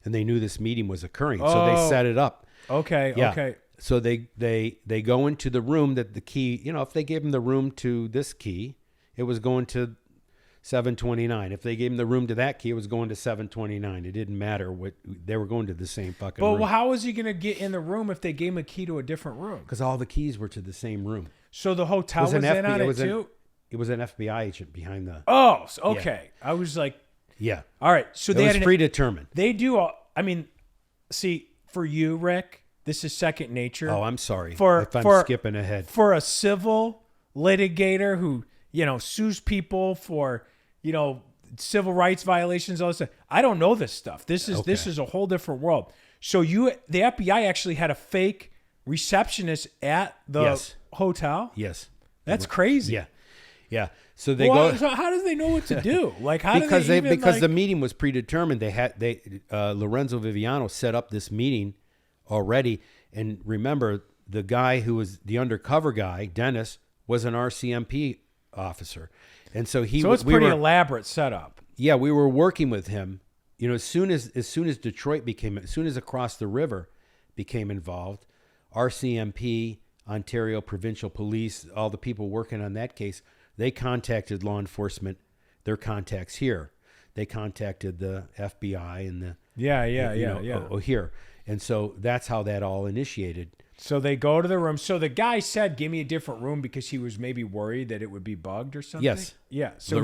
And they knew this meeting was occurring. So they set it up. Okay, yeah. Okay. So they go into the room that the key, if they gave him the room to this key, it was going to 729. If they gave him the room to that key, it was going to 729. It didn't matter what they were going to the same fucking room. But how was he going to get in the room if they gave him a key to a different room? Because all the keys were to the same room. So the hotel was in on it too? It was an FBI agent behind the... Oh, okay. Yeah. I was like... Yeah. All right. So it was predetermined. They do... see, for you, Rick, this is second nature. Oh, I'm sorry if I'm skipping ahead. For a civil litigator who, sues people for... civil rights violations, all this stuff. I don't know this stuff. This is a whole different world. So the FBI actually had a fake receptionist at the hotel? Yes. That's crazy. Yeah. Yeah. So they go. So how do they know what to do? Like how because do they even, because the meeting was predetermined. Lorenzo Viviano set up this meeting already, and remember the guy who was the undercover guy, Dennis, was an RCMP officer. And so it's pretty elaborate setup. Yeah, we were working with him. As soon as Detroit as soon as across the river became involved, RCMP, Ontario Provincial Police, all the people working on that case, they contacted law enforcement, their contacts here. They contacted the FBI and the here. And so that's how that all initiated. So they go to the room. So the guy said, give me a different room because he was maybe worried that it would be bugged or something? Yes. Yeah. So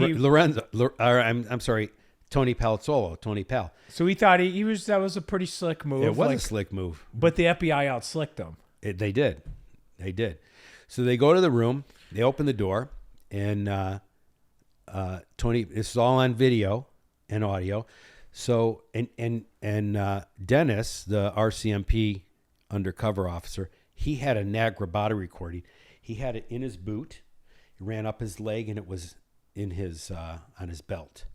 I'm sorry, Tony Peltzola, Tony Pal. So he thought that was a pretty slick move. It was a slick move. But the FBI outslicked him. They did. So they go to the room, they open the door, and Tony, this is all on video and audio. So, and Dennis, the RCMP undercover officer, he had a Nagrabata recording. He had it in his boot. He ran up his leg, and it was in his on his belt,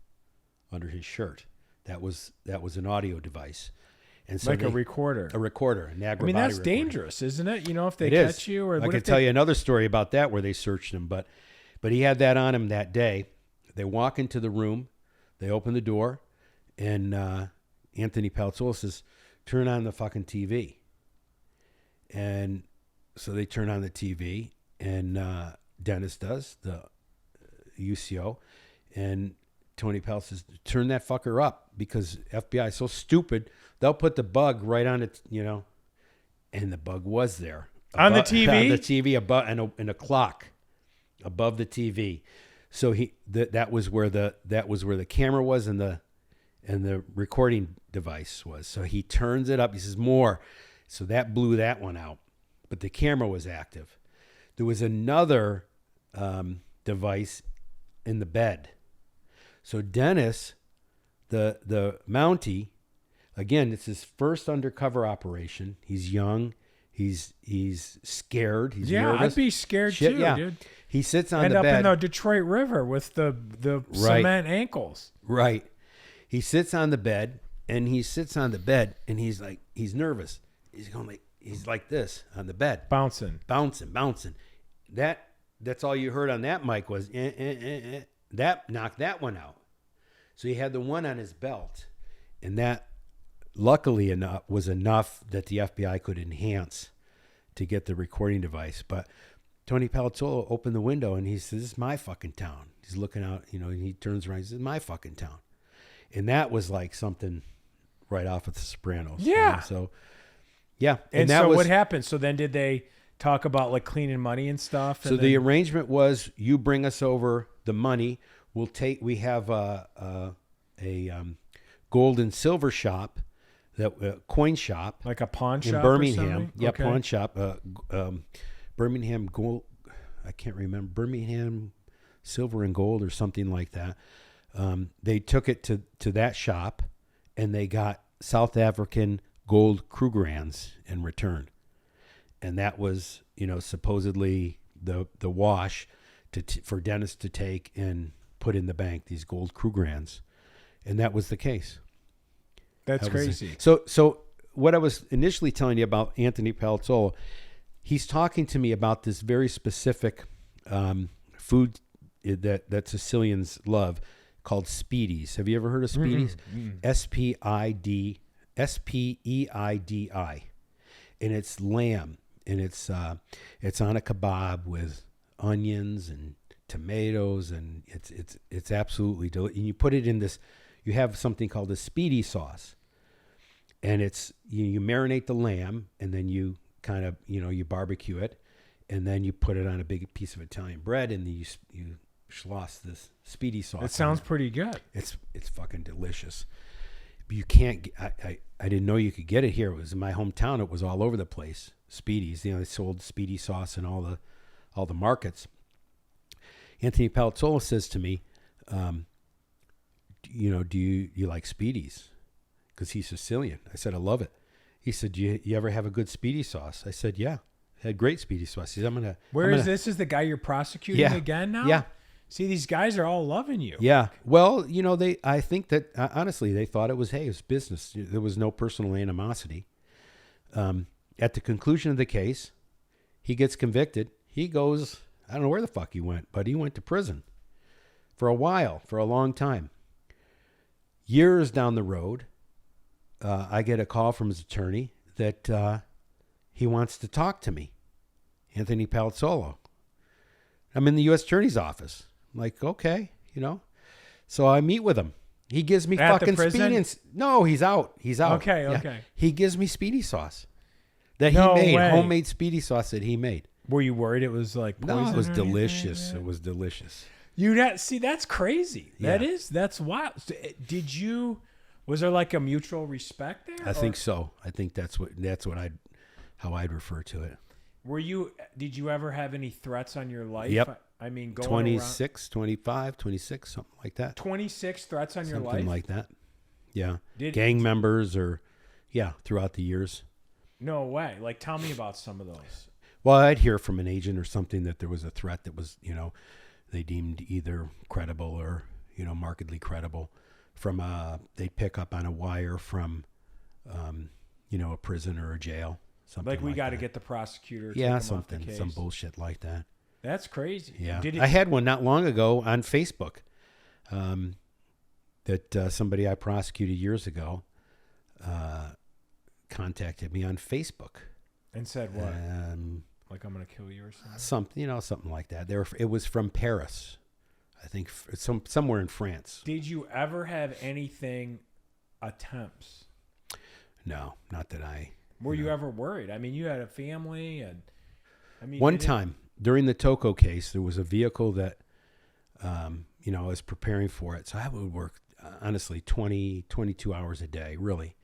under his shirt. That was an audio device, and so a recorder, a Nagrabata. That's dangerous, isn't it? If they catch you, or I could tell you another story about that where they searched him, but he had that on him that day. They walk into the room, they open the door, and Anthony Peltzola says, "Turn on the fucking TV." And so they turn on the TV, and Dennis does, the UCO, and Tony Pell says, turn that fucker up, because FBI is so stupid, they'll put the bug right on it, and the bug was there. On the TV? On the TV, above, and a clock above the TV. So that was where the camera was and the recording device was. So he turns it up. He says, more. So that blew that one out, but the camera was active. There was another device in the bed. So Dennis, the Mountie, again, it's his first undercover operation. He's young. He's scared. He's nervous. I'd be scared too, dude. He sits on the bed. End up in the Detroit River with the cement ankles. Right. He sits on the bed, and he's like, he's nervous. He's like this on the bed. Bouncing. That's all you heard on that mic was, that knocked that one out. So he had the one on his belt, and that luckily was enough that the FBI could enhance to get the recording device. But Tony Peltzola opened the window, and he says, this is my fucking town. He's looking out, and he turns around, he says, my fucking town. And that was like something right off of The Sopranos. Yeah. So, yeah. And so what happened? So then did they talk about like cleaning money and stuff? So the arrangement was, you bring us over the money. We have a gold and silver shop, coin shop. Like a pawn shop in Birmingham. Or something? Yeah, okay. Pawn shop. Birmingham gold. I can't remember. Birmingham silver and gold or something like that. They took it to that shop, and they got South African gold Krugerrands in return. And that was, supposedly the wash for Dennis to take and put in the bank, these gold Krugerrands. And that was the case. That's crazy. So what I was initially telling you about Anthony Palazzolo, he's talking to me about this very specific food that Sicilians love called Speedies. Have you ever heard of Speedies? S-P-E-I-D-I. And it's lamb, and it's on a kebab with onions and tomatoes, and it's absolutely delicious. And you put it in this, you have something called a Speedy sauce, and it's you marinate the lamb, and then you kind of you barbecue it, and then you put it on a big piece of Italian bread, and then you schloss this Speedy sauce. It sounds pretty good. It's fucking delicious. But you can't. I didn't know you could get it here. It was in my hometown. It was all over the place. Speedies. They sold Speedy sauce in all the markets. Anthony Palazzolo says to me, do you like Speedies? Because he's Sicilian. I said, I love it. He said, do you ever have a good Speedy sauce? I said, yeah. I had great Speedy sauce. He said, this is the guy you're prosecuting again now? Yeah. See, these guys are all loving you. Yeah. Well, I think that honestly, they thought it was business. There was no personal animosity. At the conclusion of the case, he gets convicted. He goes, I don't know where the fuck he went, but he went to prison for a while, for a long time. Years down the road, I get a call from his attorney that he wants to talk to me, Anthony Palazzolo. I'm in the U.S. Attorney's office. I'm like, okay, So I meet with him. He gives me fucking Speedy. No, he's out. He's out. Okay, yeah. okay. He gives me Speedy sauce that he made, homemade Speedy sauce that he made. Were you worried it was like poison? No, it was delicious. It was delicious. See, that's crazy. Yeah. That's wild. Was there like a mutual respect there? I think so. I think that's how I'd refer to it. Did you ever have any threats on your life? Yep. I mean, going 26, 25, 26, something like that. 26 threats on your life? Something like that. Yeah. Gang members throughout the years. No way. Like, tell me about some of those. Well, I'd hear from an agent or something that there was a threat that was, they deemed either credible or, markedly credible from they'd pick up on a wire from, a prison or a jail. Something like we got to get the prosecutor. Something, some bullshit like that. That's crazy. Yeah, I had one not long ago on Facebook. That somebody I prosecuted years ago contacted me on Facebook and said what? Like I'm gonna kill you or something. Something like that. It was from Paris, I think, somewhere in France. Did you ever have anything attempts? No, not that I. Were you ever worried? I mean, you had a family, and one time during the Toko case, there was a vehicle that, I was preparing for it. So I would work, honestly, 22 hours a day, really.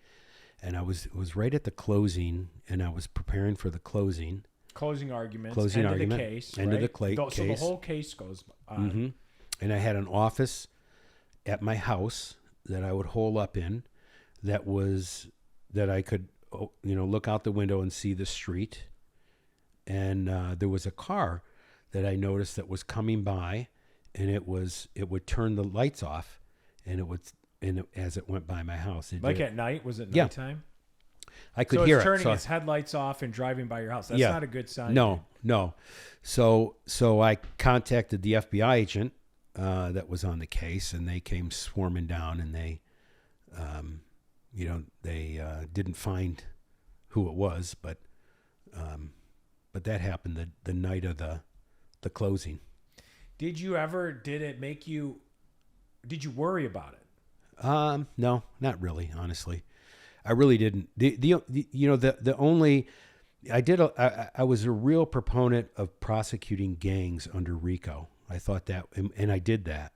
And it was right at the closing, and I was preparing for the closing. Closing arguments. Of the case. End of the case. So the whole case goes on. Mm-hmm. And I had an office at my house that I would hole up in that I could, look out the window and see the street. And there was a car that I noticed that was coming by, and it would turn the lights off, and as it went by my house. At night? Was it nighttime? I could hear it. So it's turning its headlights off and driving by your house. That's not a good sign. No. So I contacted the FBI agent that was on the case, and they came swarming down, and they didn't find who it was, but that happened the night of the closing. Did you worry about it? No, not really, honestly. I really didn't. I was a real proponent of prosecuting gangs under RICO. I thought that, and I did that.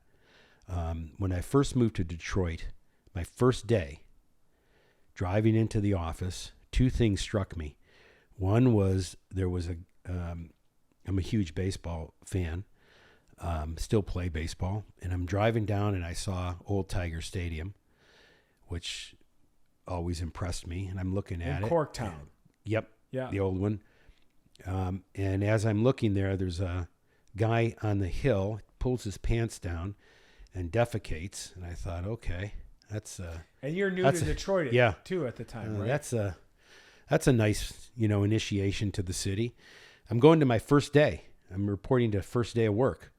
When I first moved to Detroit, my first day, driving into the office, two things struck me. One was I'm a huge baseball fan. still play baseball. And I'm driving down and I saw Old Tiger Stadium, which always impressed me. And I'm looking at In it. Corktown. Yep. Yeah. The old one. And as I'm looking there, there's a guy on the hill, pulls his pants down and defecates. And I thought, okay, that's And you're new to Detroit too at the time, right? That's a nice, initiation to the city. I'm going to my first day. I'm reporting to first day of work.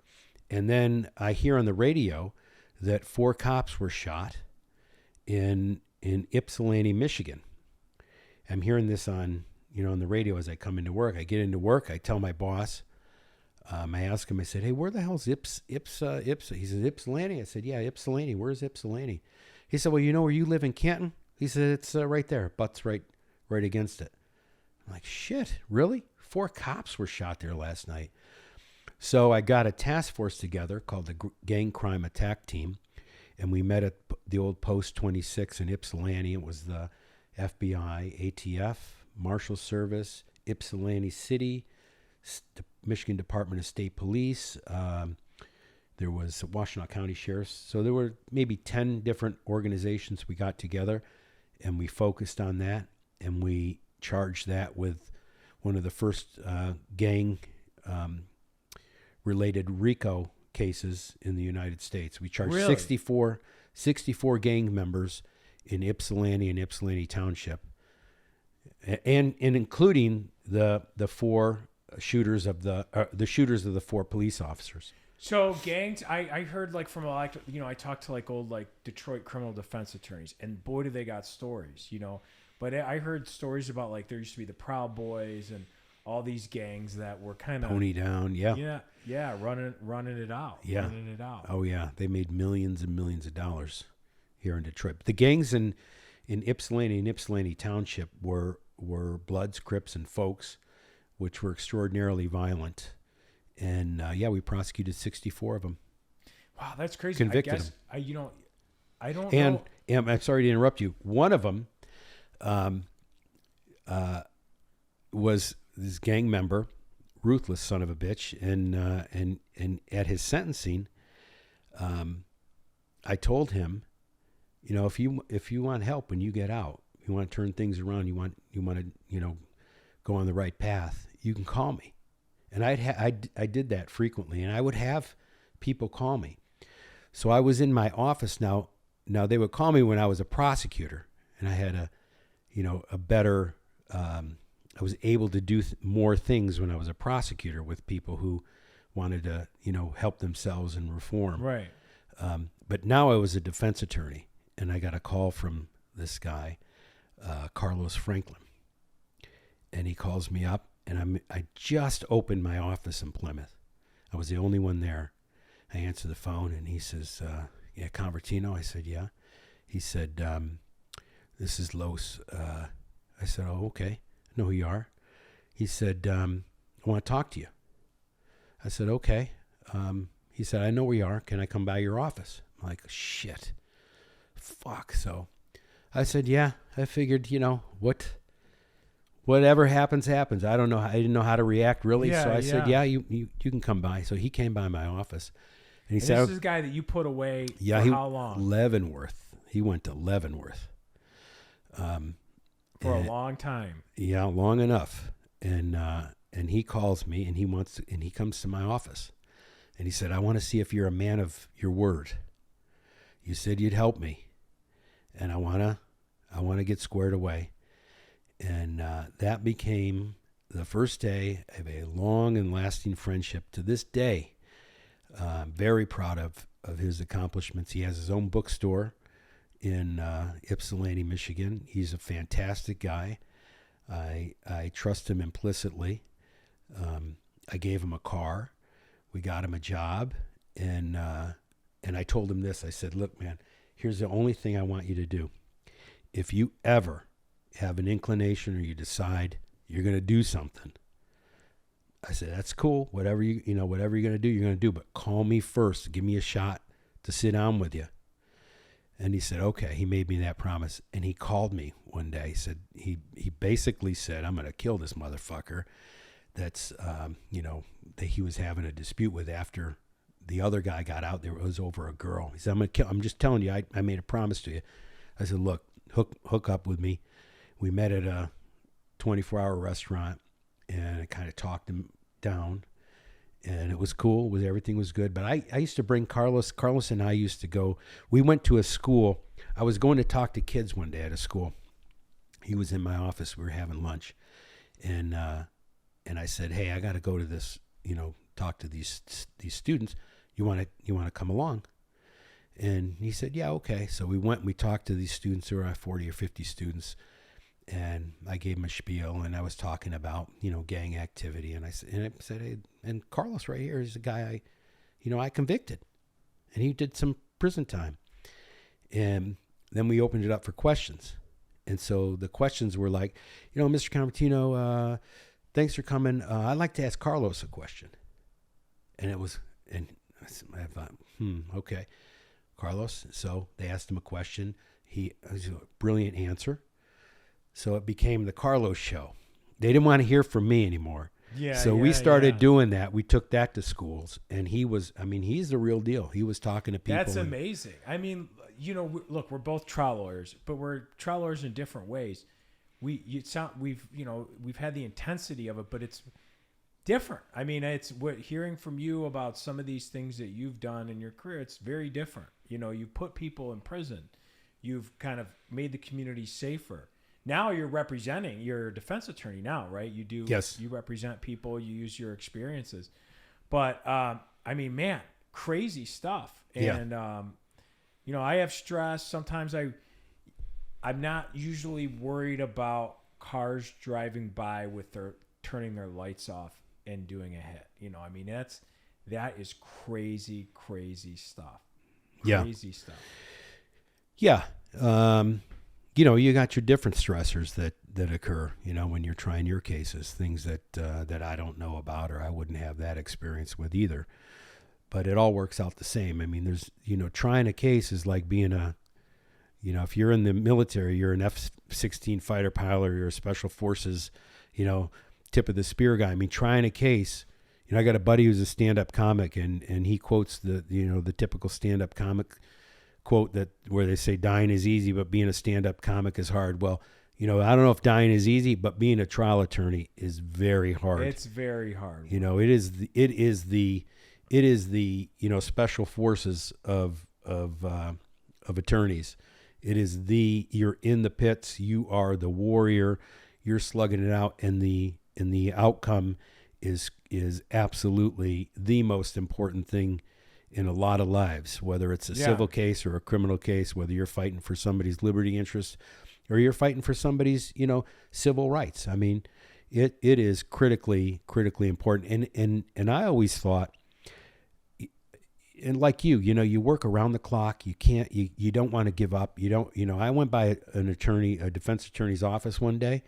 And then I hear on the radio that 4 cops were shot in Ypsilanti, Michigan. I'm hearing this on the radio as I come into work. I get into work. I tell my boss. I ask him. I said, "Hey, where the hell's Ips?" He says, "Ypsilanti." I said, "Yeah, Ypsilanti. Where's Ypsilanti?" He said, "Well, you know where you live in Canton?" He said, "It's right there. Butts right against it." I'm like, "Shit, really? 4 cops were shot there last night." So I got a task force together called the Gang Crime Attack Team, and we met at the old Post 26 in Ypsilanti. It was the FBI, ATF, Marshal Service, Ypsilanti City, Michigan Department of State Police. There was Washtenaw County Sheriff's. So there were maybe 10 different organizations we got together, and we focused on that, and we charged that with one of the first gang related RICO cases in the United States. We charged 64 gang members in Ypsilanti and Ypsilanti Township, and including the 4 shooters of the shooters of the 4 police officers. So gangs, I heard from I talked to old Detroit criminal defense attorneys, and boy do they got stories, But I heard stories about there used to be the Proud Boys and all these gangs that were kind of Pony Down, running it out. Yeah. Running it out. Oh yeah, they made millions and millions of dollars here in Detroit. The gangs in Ypsilanti and Ypsilanti Township were Bloods, Crips, and Folks, which were extraordinarily violent. And we prosecuted 64 of them. Wow, that's crazy. Convicted them. I don't know. And I'm sorry to interrupt you. One of them was this gang member, ruthless son of a bitch, and at his sentencing, I told him, if you want help when you get out, you want to turn things around, you want to go on the right path, you can call me. And I did that frequently, and I would have people call me. So I was in my office now. Now they would call me when I was a prosecutor, and I had a better. I was able to do more things when I was a prosecutor with people who wanted to help themselves and reform. Right. But now I was a defense attorney, and I got a call from this guy, Carlos Franklin, and he calls me up. And I just opened my office in Plymouth. I was the only one there. I answer the phone, and he says, "Yeah, Convertino." I said, "Yeah." He said, "This is Los." I said, "Oh, okay. I know who you are." He said, "I want to talk to you." I said, "Okay." He said, "I know where you are. Can I come by your office?" I'm like, "Shit. Fuck." So I said, "Yeah." I figured, whatever happens. I don't know. I didn't know how to react really. So I said, "Yeah, you can come by." So he came by my office, and he said, "This is a guy that you put away for how long?" Leavenworth. He went to Leavenworth. For a long time. Yeah, long enough. And he calls me, and he comes to my office, and he said, "I want to see if you're a man of your word. You said you'd help me, and I want to get squared away." And that became the first day of a long and lasting friendship. To this day, I'm very proud of his accomplishments. He has his own bookstore in Ypsilanti, Michigan. He's a fantastic guy. I trust him implicitly. I gave him a car. We got him a job. And I told him this. I said, "Look, man, here's the only thing I want you to do. If you ever have an inclination or you decide you're going to do something," I said, "That's cool. Whatever you're going to do, you're going to do. But call me first. Give me a shot to sit down with you." And he said, "Okay." He made me that promise. And he called me one day. He said, he basically said, "I'm going to kill this motherfucker." That's, that he was having a dispute with after the other guy got out there. It was over a girl. He said, "I'm gonna kill. I'm just telling you. I made a promise to you." I said, "Look, hook up with me." We met at a 24-hour restaurant, and I kind of talked him down, and it was cool. Everything was good. But I used to bring Carlos. Carlos and I used to go. We went to a school. I was going to talk to kids one day at a school. He was in my office. We were having lunch, and I said, "Hey, I got to go to this. Talk to these students. You want to come along?" And he said, "Yeah, okay." So we went and we talked to these students. There were 40 or 50 students. And I gave him a spiel, and I was talking about, gang activity. And I said, "Hey, and Carlos right here is a guy I convicted. And he did some prison time." And then we opened it up for questions. And so the questions were like, "Mr. Convertino, thanks for coming. I'd like to ask Carlos a question." And I thought, okay. Carlos. So they asked him a question. It was a brilliant answer. So it became the Carlos show. They didn't want to hear from me anymore. So we started doing that. We took that to schools, and he's the real deal. He was talking to people. That's amazing. I mean, look, we're both trial lawyers, but we're trial lawyers in different ways. We've had the intensity of it, but it's different. I mean, it's hearing from you about some of these things that you've done in your career. It's very different. You put people in prison. You've kind of made the community safer. Now you're a defense attorney now, right? You do. Yes. You represent people. You use your experiences. But, man, crazy stuff. And, I have stress. Sometimes I'm not usually worried about cars driving by with turning their lights off and doing a hit. That is crazy, crazy stuff. Crazy stuff. Yeah. You got your different stressors that occur, when you're trying your cases, things that I don't know about, or I wouldn't have that experience with either. But it all works out the same. I mean, there's, trying a case is like being if you're in the military, you're an F-16 fighter pilot, or you're a special forces, tip of the spear guy. I mean, trying a case, I got a buddy who's a stand-up comic, and he quotes the typical stand-up comic quote where they say dying is easy, but being a stand-up comic is hard. Well, I don't know if dying is easy, but being a trial attorney is very hard. It's very hard. It is the special forces of attorneys. It is you're in the pits, you are the warrior, you're slugging it out, and the outcome is absolutely the most important thing in a lot of lives, whether it's a civil case or a criminal case, whether you're fighting for somebody's liberty interest or you're fighting for somebody's, civil rights. I mean, it is critically important. And I always thought, and like you work around the clock. You can't, you don't want to give up. You don't, I went by a defense attorney's office one day,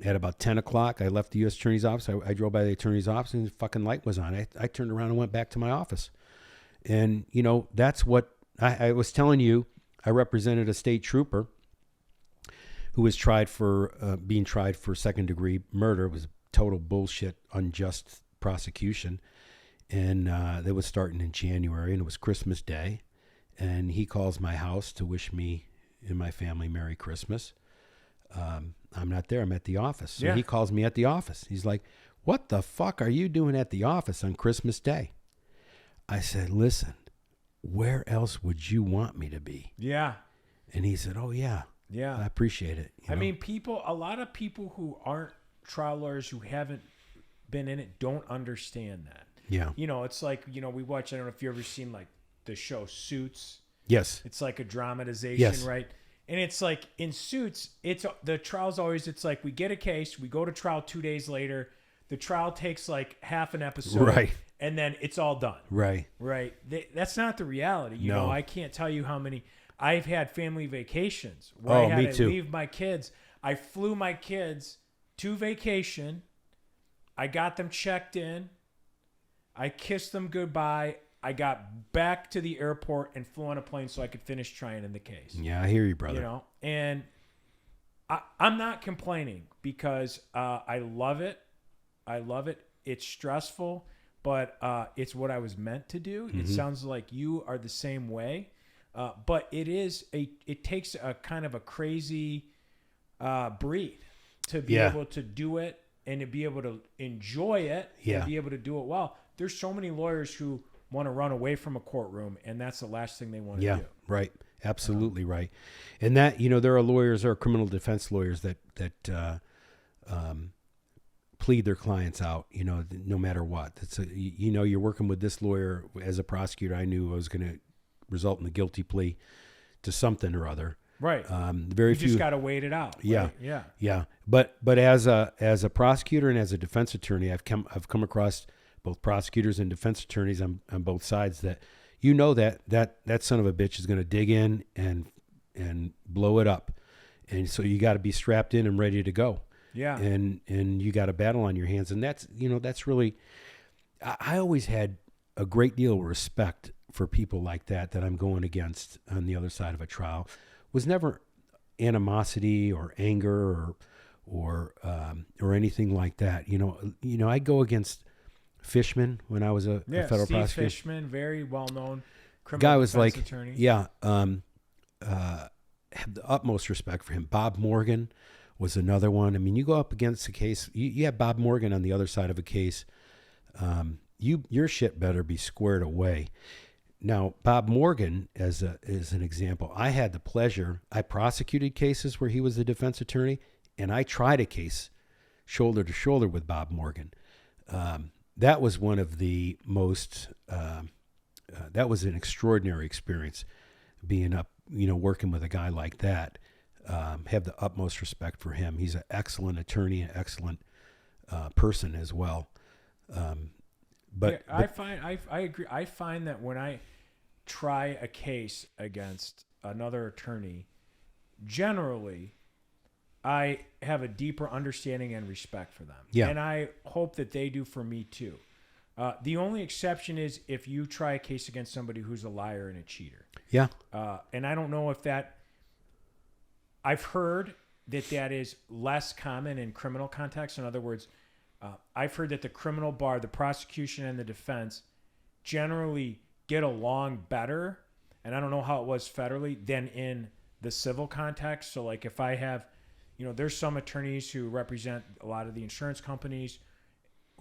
at about 10 o'clock. I left the U.S. Attorney's office. I drove by the attorney's office, and the fucking light was on. I turned around and went back to my office. And, that's what I was telling you. I represented a state trooper who was being tried for second-degree murder. It was total bullshit, unjust prosecution. And that was starting in January, and it was Christmas Day. And he calls my house to wish me and my family Merry Christmas. I'm not there. I'm at the office. So he calls me at the office. He's like, "What the fuck are you doing at the office on Christmas Day?" I said, "Listen, where else would you want me to be?" Yeah. And he said, "Oh, yeah. Yeah. I appreciate it." I mean, a lot of people who aren't trial lawyers, who haven't been in it, don't understand that. Yeah. It's like, we watch, I don't know if you've ever seen like the show Suits. Yes. It's like a dramatization, yes. right? And it's like in Suits, the trial's always, it's like we get a case, we go to trial 2 days later, the trial takes like half an episode, right, and then it's all done. Right. That's not the reality. You know, I can't tell you how many. I've had family vacations where I had to leave my kids. I flew my kids to vacation. I got them checked in. I kissed them goodbye. I got back to the airport and flew on a plane so I could finish trying in the case. Yeah, I hear you, brother. And I'm not complaining because I love it. I love it. It's stressful, but it's what I was meant to do. It sounds like you are the same way. But it takes a kind of a crazy breed to be able to do it and to be able to enjoy it and be able to do it well. There's so many lawyers who want to run away from a courtroom, and that's the last thing they want to do. Right. Absolutely right. And that, there are criminal defense lawyers that plead their clients out, no matter what. It's you're working with this lawyer. As a prosecutor, I knew I was going to result in a guilty plea to something or other. Right. Very you few. just got to wait it out. Yeah. Right? Yeah. But as a prosecutor and as a defense attorney, I've come across both prosecutors and defense attorneys on both sides that that son of a bitch is going to dig in and blow it up, and so you got to be strapped in and ready to go. Yeah. And you got a battle on your hands, and that's really. I always had a great deal of respect for people like that I'm going against on the other side of a trial. Was never animosity or anger or anything like that. I go against Fishman when I was a federal Steve prosecutor. Fishman, very well-known criminal Guy was defense like, attorney. have the utmost respect for him. Bob Morgan was another one. I mean, you go up against a case, you have Bob Morgan on the other side of a case. Your shit better be squared away. Now, Bob Morgan, as an example, I had the pleasure. I prosecuted cases where he was the defense attorney, and I tried a case shoulder to shoulder with Bob Morgan. That was one of the most. That was an extraordinary experience, being up, working with a guy like that. Have the utmost respect for him. He's an excellent attorney, an excellent person as well. But I agree. I find that when I try a case against another attorney, generally, I have a deeper understanding and respect for them. Yeah. And I hope that they do for me too. The only exception is if you try a case against somebody who's a liar and a cheater. Yeah. And I don't know if that. I've heard that is less common in criminal context. In other words, I've heard that the criminal bar, the prosecution and the defense generally get along better, and I don't know how it was federally, than in the civil context. So like if I have, there's some attorneys who represent a lot of the insurance companies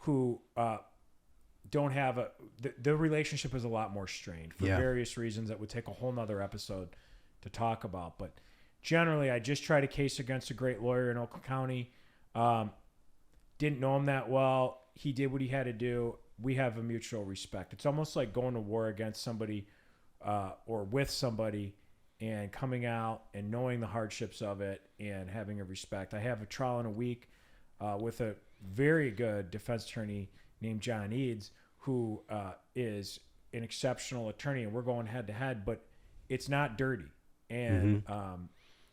who don't have the relationship is a lot more strained for various reasons that would take a whole nother episode to talk about. But generally, I just tried a case against a great lawyer in Oakland County. Didn't know him that well. He did what he had to do. We have a mutual respect. It's almost like going to war against somebody or with somebody and coming out and knowing the hardships of it and having a respect. I have a trial in a week with a very good defense attorney named John Eads, who is an exceptional attorney, and we're going head to head, but it's not dirty. And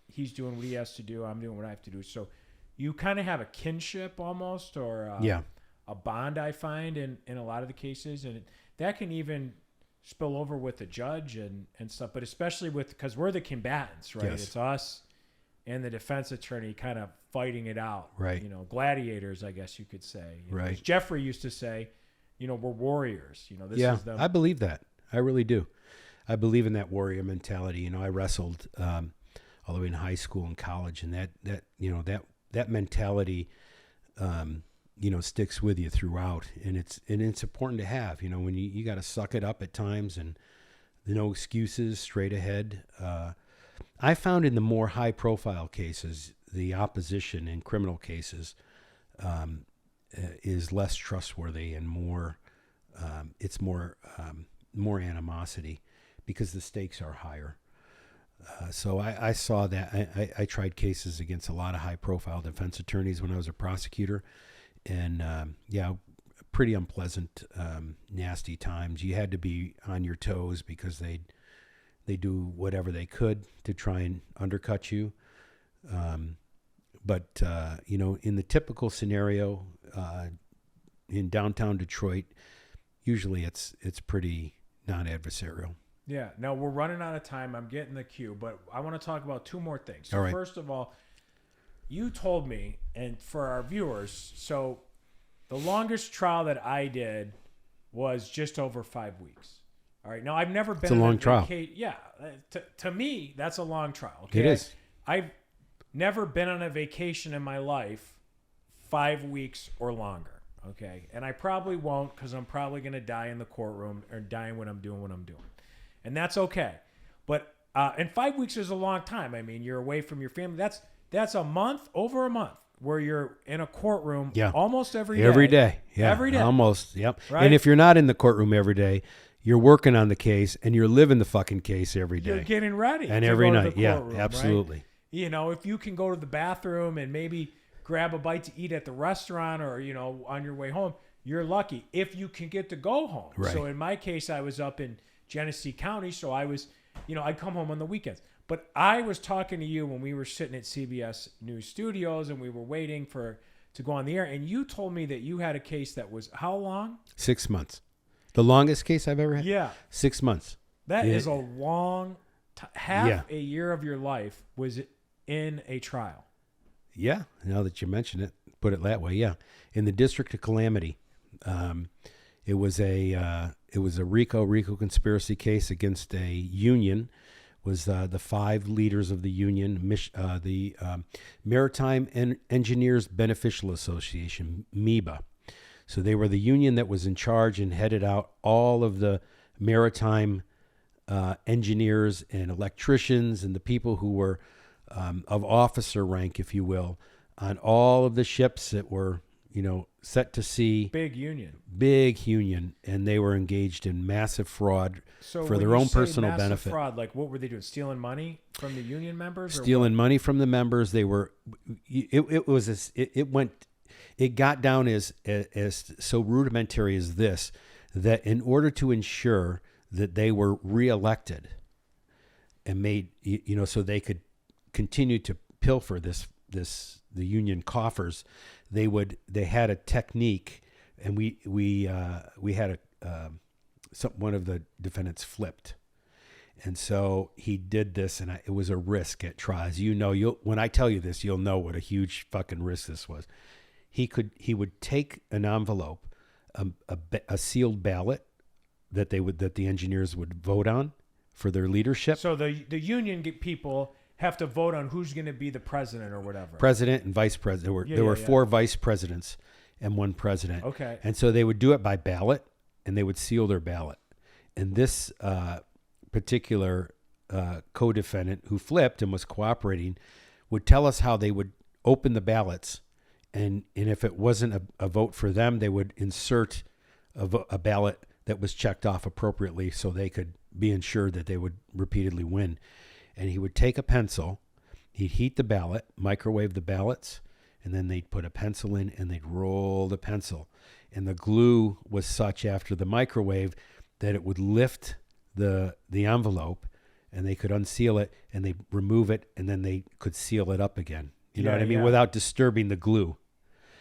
he's doing what he has to do. I'm doing what I have to do. So you kind of have a kinship almost, or a bond, I find, in a lot of the cases. And that can even spill over with the judge and stuff, but especially because we're the combatants, right? Yes. It's us and the defense attorney kind of fighting it out. Right. Gladiators, I guess you could say. Right. As Jeffrey used to say, we're warriors. This is them. I believe that. I really do. I believe in that warrior mentality. I wrestled all the way in high school and college, and that mentality, sticks with you throughout, and it's important to have. When you got to suck it up at times, and no excuses, straight ahead. I found in the more high-profile cases, the opposition in criminal cases is less trustworthy and more. It's more animosity because the stakes are higher. So I saw that. I tried cases against a lot of high-profile defense attorneys when I was a prosecutor, and pretty unpleasant, nasty times. You had to be on your toes because they do whatever they could to try and undercut you. But in the typical scenario in downtown Detroit, usually it's pretty non-adversarial. Yeah. Now we're running out of time. I'm getting the cue, but I want to talk about two more things. So all right. First of all, you told me, and for our viewers, so the longest trial that I did was just over 5 weeks. All right. Now, I've never been It's a long trial. Yeah. To me, that's a long trial. Okay? It is. I've never been on a vacation in my life 5 weeks or longer. Okay. And I probably won't, because I'm probably going to die in the courtroom or dying when I'm doing what I'm doing. And that's okay. But, and 5 weeks is a long time. I mean, you're away from your family. That's a month, over a month, where you're in a courtroom almost every day. Every day. Yeah. Every day. Almost. Yep. Right? And if you're not in the courtroom every day, you're working on the case and you're living the fucking case every day. You're getting ready. And to every go to night. the Yeah, courtroom, absolutely. Right? You know, if you can go to the bathroom and maybe grab a bite to eat at the restaurant or, you know, on your way home, you're lucky if you can get to go home. Right. So in my case, I was up in Genesee County. So I was, you know, I'd come home on the weekends. But I was talking to you when we were sitting at CBS News Studios and we were waiting to go on the air. And you told me that you had a case that was how long? 6 months. The longest case I've ever had? Yeah. 6 months. That is a long half a year of your life was in a trial. Yeah. Now that you mention it, put it that way. Yeah. In the District of Calamity, it was a RICO conspiracy case against a union. Was the 5 leaders of the union, the Maritime Engineers Beneficial Association, MEBA. So they were the union that was in charge and headed out all of the maritime engineers and electricians and the people who were of officer rank, if you will, on all of the ships that were, you know, set to sea. Big union. And they were engaged in massive fraud So for when their you own say personal massive benefit. Fraud, like what were they doing? Stealing money from the union members? Stealing money from the members. They were. It got down as so rudimentary as this, that in order to ensure that they were reelected and made, you know, so they could continue to pilfer the union coffers, they had a technique, and we had one of the defendants flipped. And so he did this, and it was a risk at trial. As you know, when I tell you this, you'll know what a huge fucking risk this was. He would take an envelope, a sealed ballot that the engineers would vote on for their leadership. So the union people have to vote on who's going to be the president or whatever. President and vice president. There were 4 vice presidents and 1 president. Okay. And so they would do it by ballot, and they would seal their ballot. And this particular co-defendant who flipped and was cooperating would tell us how they would open the ballots. And if it wasn't a vote for them, they would insert a ballot that was checked off appropriately so they could be ensured that they would repeatedly win. And he would take a pencil, he'd heat the ballot, microwave the ballots, and then they'd put a pencil in and they'd roll the pencil. And the glue was such after the microwave that it would lift the envelope, and they could unseal it and they remove it, and then they could seal it up again. You know what I mean? Without disturbing the glue.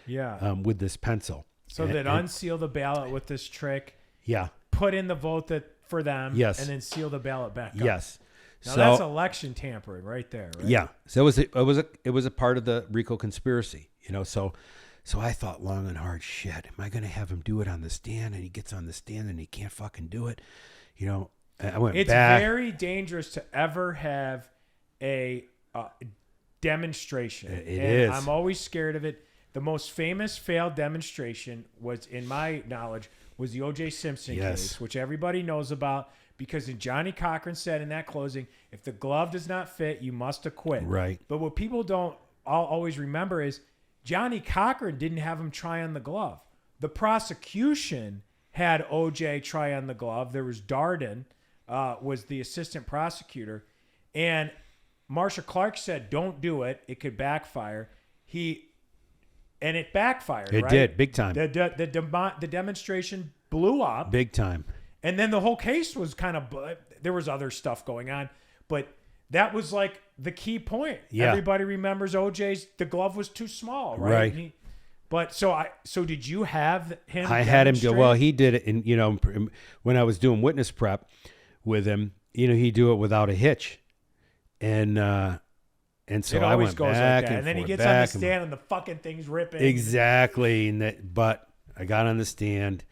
Yeah. With this pencil. So they'd unseal the ballot with this trick. Yeah. Put in the vote for them. Yes. And then seal the ballot back up. Yes. Now that's election tampering right there, right? Yeah. So it was a part of the RICO conspiracy, you know. So I thought long and hard, shit, am I going to have him do it on the stand? And he gets on the stand and he can't fucking do it, you know. I went back. It's very dangerous to ever have a demonstration. It is. I'm always scared of it. The most famous failed demonstration was, in my knowledge, was the O.J. Simpson case, which everybody knows about, because Johnny Cochran said in that closing, if the glove does not fit, you must acquit. Right. But what people don't always remember is Johnny Cochran didn't have him try on the glove. The prosecution had O.J. try on the glove. There was Darden, was the assistant prosecutor, and Marsha Clark said, don't do it. It could backfire. And it backfired, It right? did, big time. The demonstration blew up. Big time. And then the whole case was there was other stuff going on, but that was like the key point. Yeah. Everybody remembers the glove was too small, right? Right. So did you have him? I had him do, well, he did it. And, you know, when I was doing witness prep with him, you know, he'd do it without a hitch. And so I went back and then he gets on the stand and the fucking thing's ripping. Exactly. But I got on the stand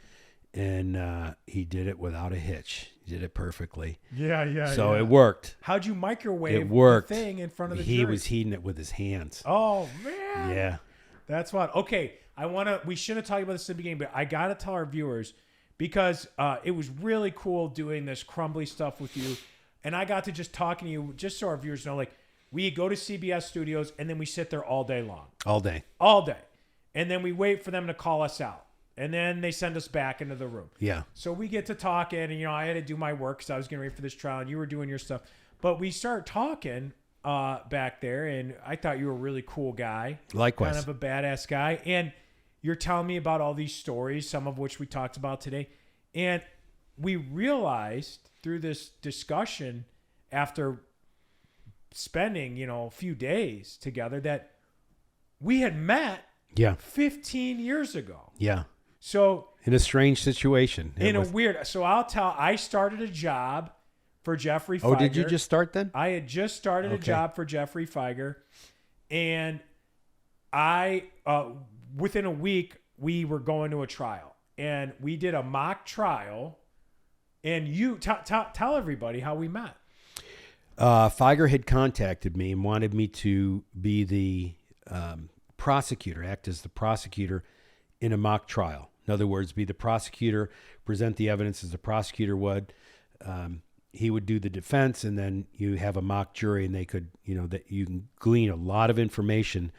and he did it without a hitch. He did it perfectly. Yeah. So it worked. How'd you microwave It worked. the thing in front of the He jury? was heating it with his hands. Oh man. Yeah. That's fun. Okay, we should have talked about this in the beginning, but I gotta tell our viewers because it was really cool doing this crumbly stuff with you, and I got to just talking to you, just so our viewers know, like we go to CBS Studios and then we sit there all day long, All day. and then we wait for them to call us out, and then they send us back into the room. Yeah. So we get to talking, and I had to do my work because I was getting ready for this trial, and you were doing your stuff, but we start talking back there, and I thought you were a really cool guy. Likewise. Kind of a badass guy. And you're telling me about all these stories, some of which we talked about today. And we realized through this discussion after spending, a few days together that we had met 15 years ago. Yeah. So in a strange situation. So I started a job for Jeffrey Feiger. Oh, did you just start then? I had just started a job for Jeffrey Feiger, and I within a week we were going to a trial, and we did a mock trial. And you tell everybody how we met. Feiger had contacted me and wanted me to be the prosecutor, act as the prosecutor in a mock trial. In other words, be the prosecutor, present the evidence as the prosecutor would. He would do the defense, and then you have a mock jury, and they could, that you can glean a lot of information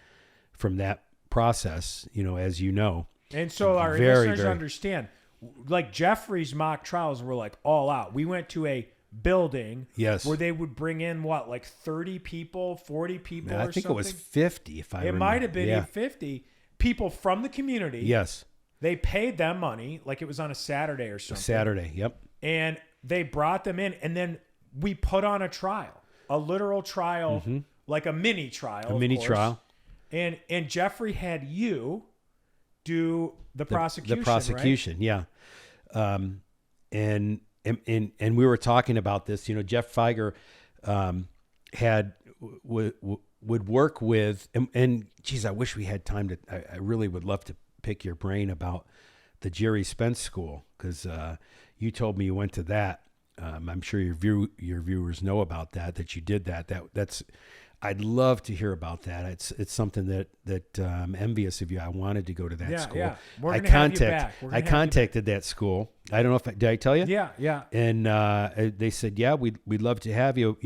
from that process, as you know. And so our listeners understand, like Jeffrey's mock trials were like all out. We went to a building where they would bring in 30 people, 40 people, I think it was 50 if I remember. It might have been 50 people from the community. Yes. They paid them money, like it was on a Saturday or something. Saturday, yep. And they brought them in, and then we put on a trial, a literal trial, like a mini trial. Trial. And Jeffrey had you do the prosecution. The prosecution, right? Yeah. And we were talking about this. Jeff Feiger would work with, and geez, I wish we had time to. I really would love to pick your brain about the Jerry Spence School, because you told me you went to that. I'm sure your viewers know about that you did that. That's I'd love to hear about that. It's something that I'm envious of you. I wanted to go to that school. Yeah. We're gonna have you back. I contacted that school. I don't know did I tell you? Yeah. And they said, yeah, we'd love to have you.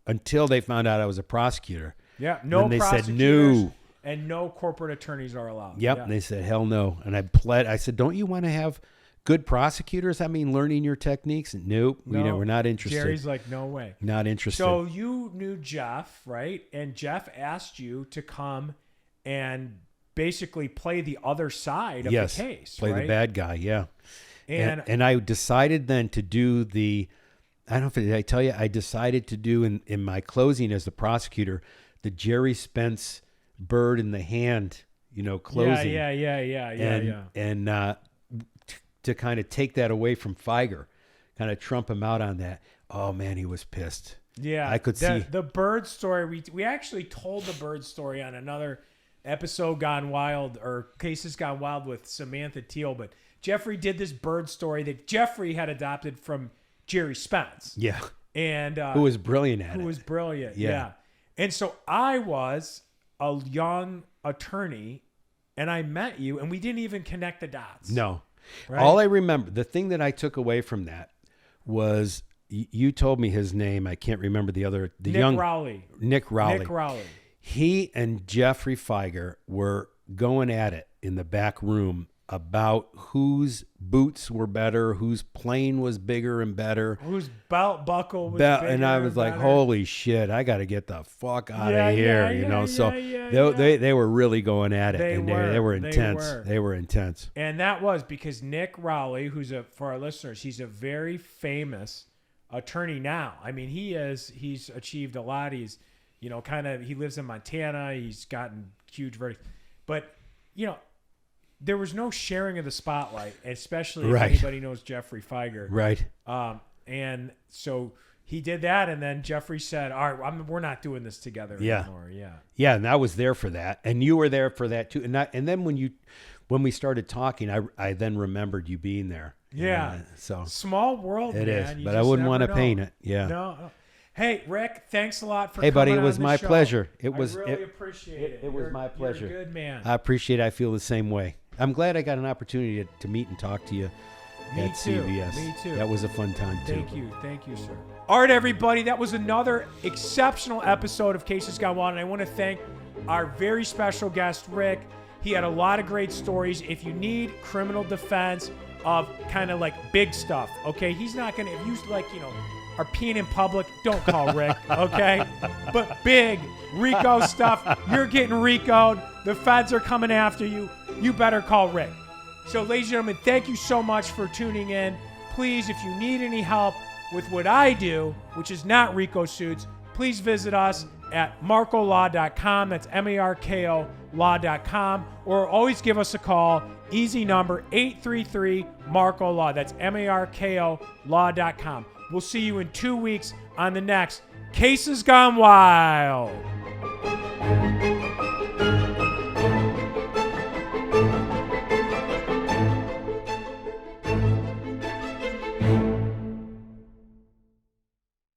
Until they found out I was a prosecutor. Yeah. No. And they prosecutors said no. And no corporate attorneys are allowed. Yep. Yeah. And they said, hell no. And I said, don't you want to have good prosecutors? I mean, learning your techniques? Nope. No, we're not interested. Jerry's like, no way. Not interested. So you knew Jeff, right? And Jeff asked you to come and basically play the other side of the case. Play right? the bad guy. Yeah. And I decided then to do I don't know if did I tell you, I decided to do in my closing as the prosecutor, the Jerry Spence bird in the hand, closing. Yeah. And to kind of take that away from Feiger, kind of trump him out on that. Oh man, he was pissed. Yeah. I could see the bird story. We actually told the bird story on another episode Gone Wild, or Cases Gone Wild, with Samantha Teal, but Jeffrey did this bird story that Jeffrey had adopted from Jerry Spence. Yeah. And who was brilliant at it. Who was brilliant. Yeah. Yeah. And so I was a young attorney, and I met you, and we didn't even connect the dots. No. Right? All I remember, the thing that I took away from that was you told me his name. I can't remember Nick Rowley. Nick Rowley. Nick Rowley. He and Jeffrey Feiger were going at it in the back room about whose boots were better, whose plane was bigger and better, whose belt buckle was bigger. And I was like, holy shit, I got to get the fuck out of here, So they were really going at it. They were intense. They were intense. And that was because Nick Rowley, for our listeners, he's a very famous attorney now. I mean, he's achieved a lot. He's, he lives in Montana. He's gotten huge verdicts. But, there was no sharing of the spotlight, especially if anybody knows Jeffrey Feiger. Right. And so he did that, and then Jeffrey said, all right, we're not doing this together anymore. Yeah. Yeah, and I was there for that, and you were there for that too. And then when when we started talking, I then remembered you being there. Yeah. So small world, it man. is, but I wouldn't want to paint it. Yeah. No. Hey, Rick, thanks a lot for Hey, buddy, coming it was on the my show. pleasure. I really appreciate it. It was my pleasure. You're a good man. I appreciate it. I feel the same way. I'm glad I got an opportunity to meet and talk to you at CVS. Me too. That was a fun time, too. Thank you, sir. All right, everybody, that was another exceptional episode of Cases Gone Wild, and I want to thank our very special guest, Rick. He had a lot of great stories. If you need criminal defense of kind of like big stuff, okay, he's not going to, if you are peeing in public, don't call Rick, okay? But big RICO stuff, you're getting RICO'd, the feds are coming after you, you better call Rick. So, ladies and gentlemen, thank you so much for tuning in. Please, if you need any help with what I do, which is not RICO suits, please visit us at markolaw.com. That's MARKO law.com. Or always give us a call. Easy number, 833-MARKO-LAW. That's MARKO law.com. We'll see you in 2 weeks on the next Cases Gone Wild.